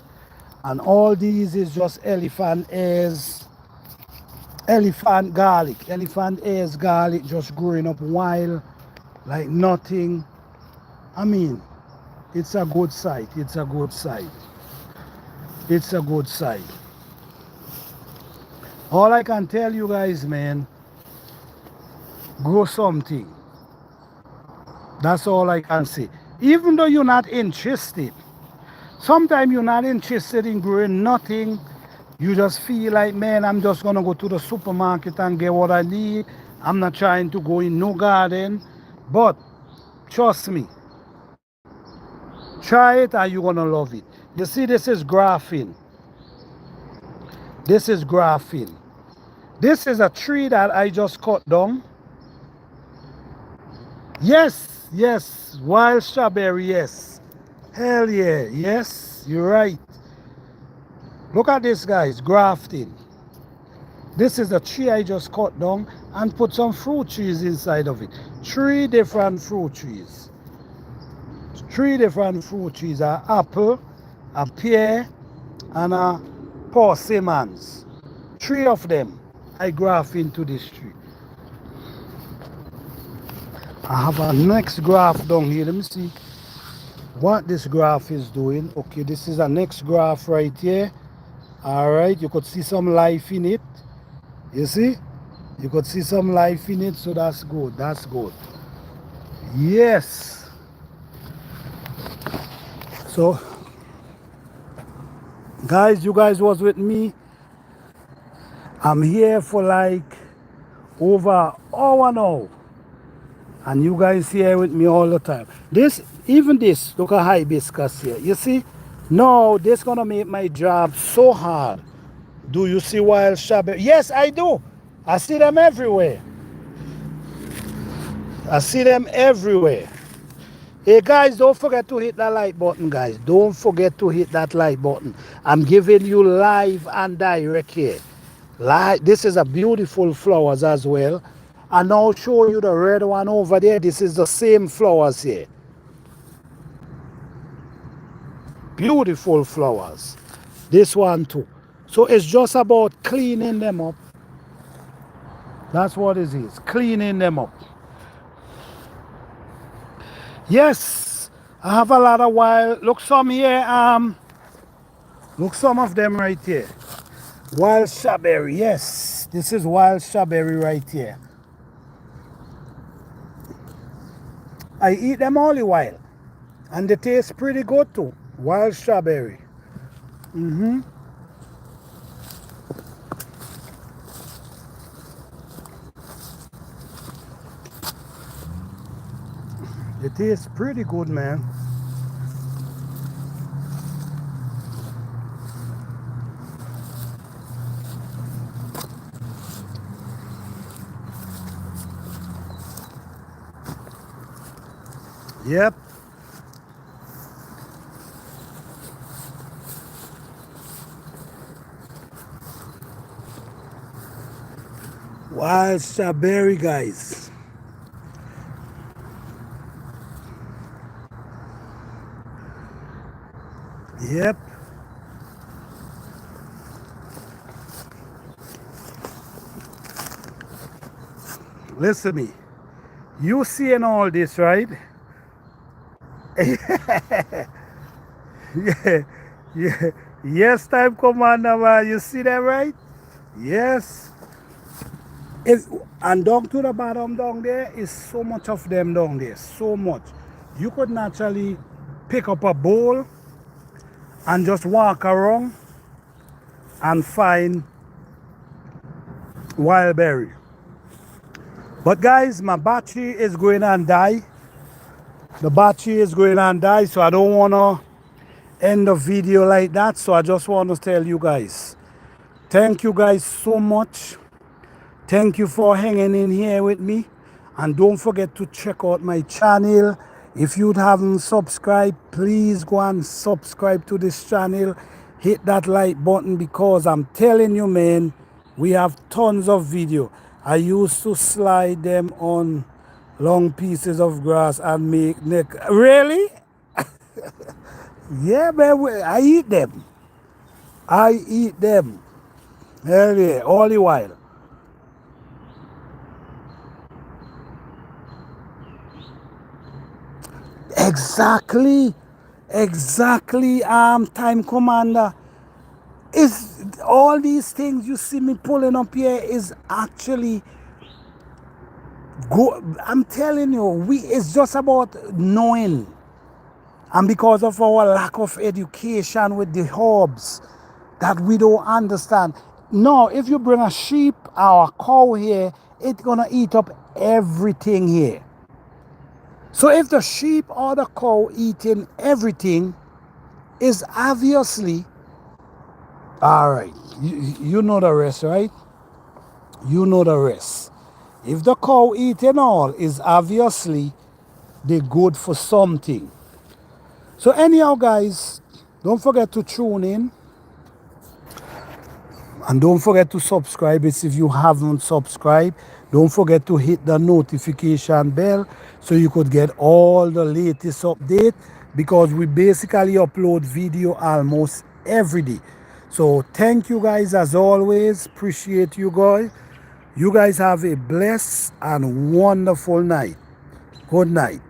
And all these is just elephant ears, elephant garlic, elephant ears garlic just growing up wild like nothing. I mean, it's a good sight. It's a good sight. It's a good sight. All I can tell you guys, man, grow something. That's all I can say. Even though you're not interested, sometimes you're not interested in growing nothing. You just feel like, man, I'm just gonna go to the supermarket and get what I need. I'm not trying to go in no garden. But trust me, try it and you're gonna love it. You see, this is graphene. This is graphene. This is a tree that I just cut down. Yes, yes, wild strawberry, yes. Hell yeah, yes, you're right. Look at this, guys, grafting. This is a tree I just cut down and put some fruit trees inside of it. 3 different fruit trees. 3 different fruit trees, an apple, a pear, and a persimmons. 3 of them I graft into this tree. I have a next graph down here. Let me see what this graph is doing. Okay, this is a next graph right here. All right, you could see some life in it. You see? You could see some life in it, so that's good. That's good. Yes. So, guys, you guys was with me. I'm here for like over an hour now. And you guys here with me all the time. This, even this, look at hibiscus here. You see? No, this gonna make my job so hard. Do you see wild strawberry? Yes, I do. I see them everywhere. I see them everywhere. Hey guys, don't forget to hit that like button, guys. Don't forget to hit that like button. I'm giving you live and direct here. This is a beautiful flowers as well. And I'll show you the red one over there. This is the same flowers here. Beautiful flowers. This one too. So it's just about cleaning them up. That's what it is. Cleaning them up. Yes. I have a lot of wild. Look some here. Look some of them right here. Wild strawberry. Yes. This is wild strawberry right here. I eat them all the while. And they taste pretty good too. Wild strawberry. It tastes pretty good, man. Yep. Wild strawberry, guys. Yep. Listen to me. You seeing all this, right? Yeah, yeah. Yes, time commander, man. You see that, right? Yes. And down to the bottom down there is so much of them down there. So much. You could naturally pick up a bowl and just walk around and find wild berry. But guys, my battery is going to die. The battery is going to die, so I don't want to end the video like that. So I just want to tell you guys, thank you guys so much. Thank you for hanging in here with me. And don't forget to check out my channel. If you haven't subscribed, please go and subscribe to this channel. Hit that like button, because I'm telling you, man, we have tons of video. I used to slide them on long pieces of grass and make neck. Really? Yeah, man, I eat them. I eat them. Hell yeah, all the while. Exactly. Exactly, time commander. Is all these things you see me pulling up here is actually go. I'm telling you, it's just about knowing. And because of our lack of education with the herbs that we don't understand. No, if you bring a sheep or a cow here, it's gonna eat up everything here. So if the sheep or the cow eating everything is obviously all right. You know the rest, right? You know the rest. If the cow eating all is obviously they good for something. So anyhow, guys, don't forget to tune in and don't forget to subscribe. It's if you haven't subscribed. Don't forget to hit the notification bell so you could get all the latest update because we basically upload video almost every day. So thank you guys as always. Appreciate you guys. You guys have a blessed and wonderful night. Good night.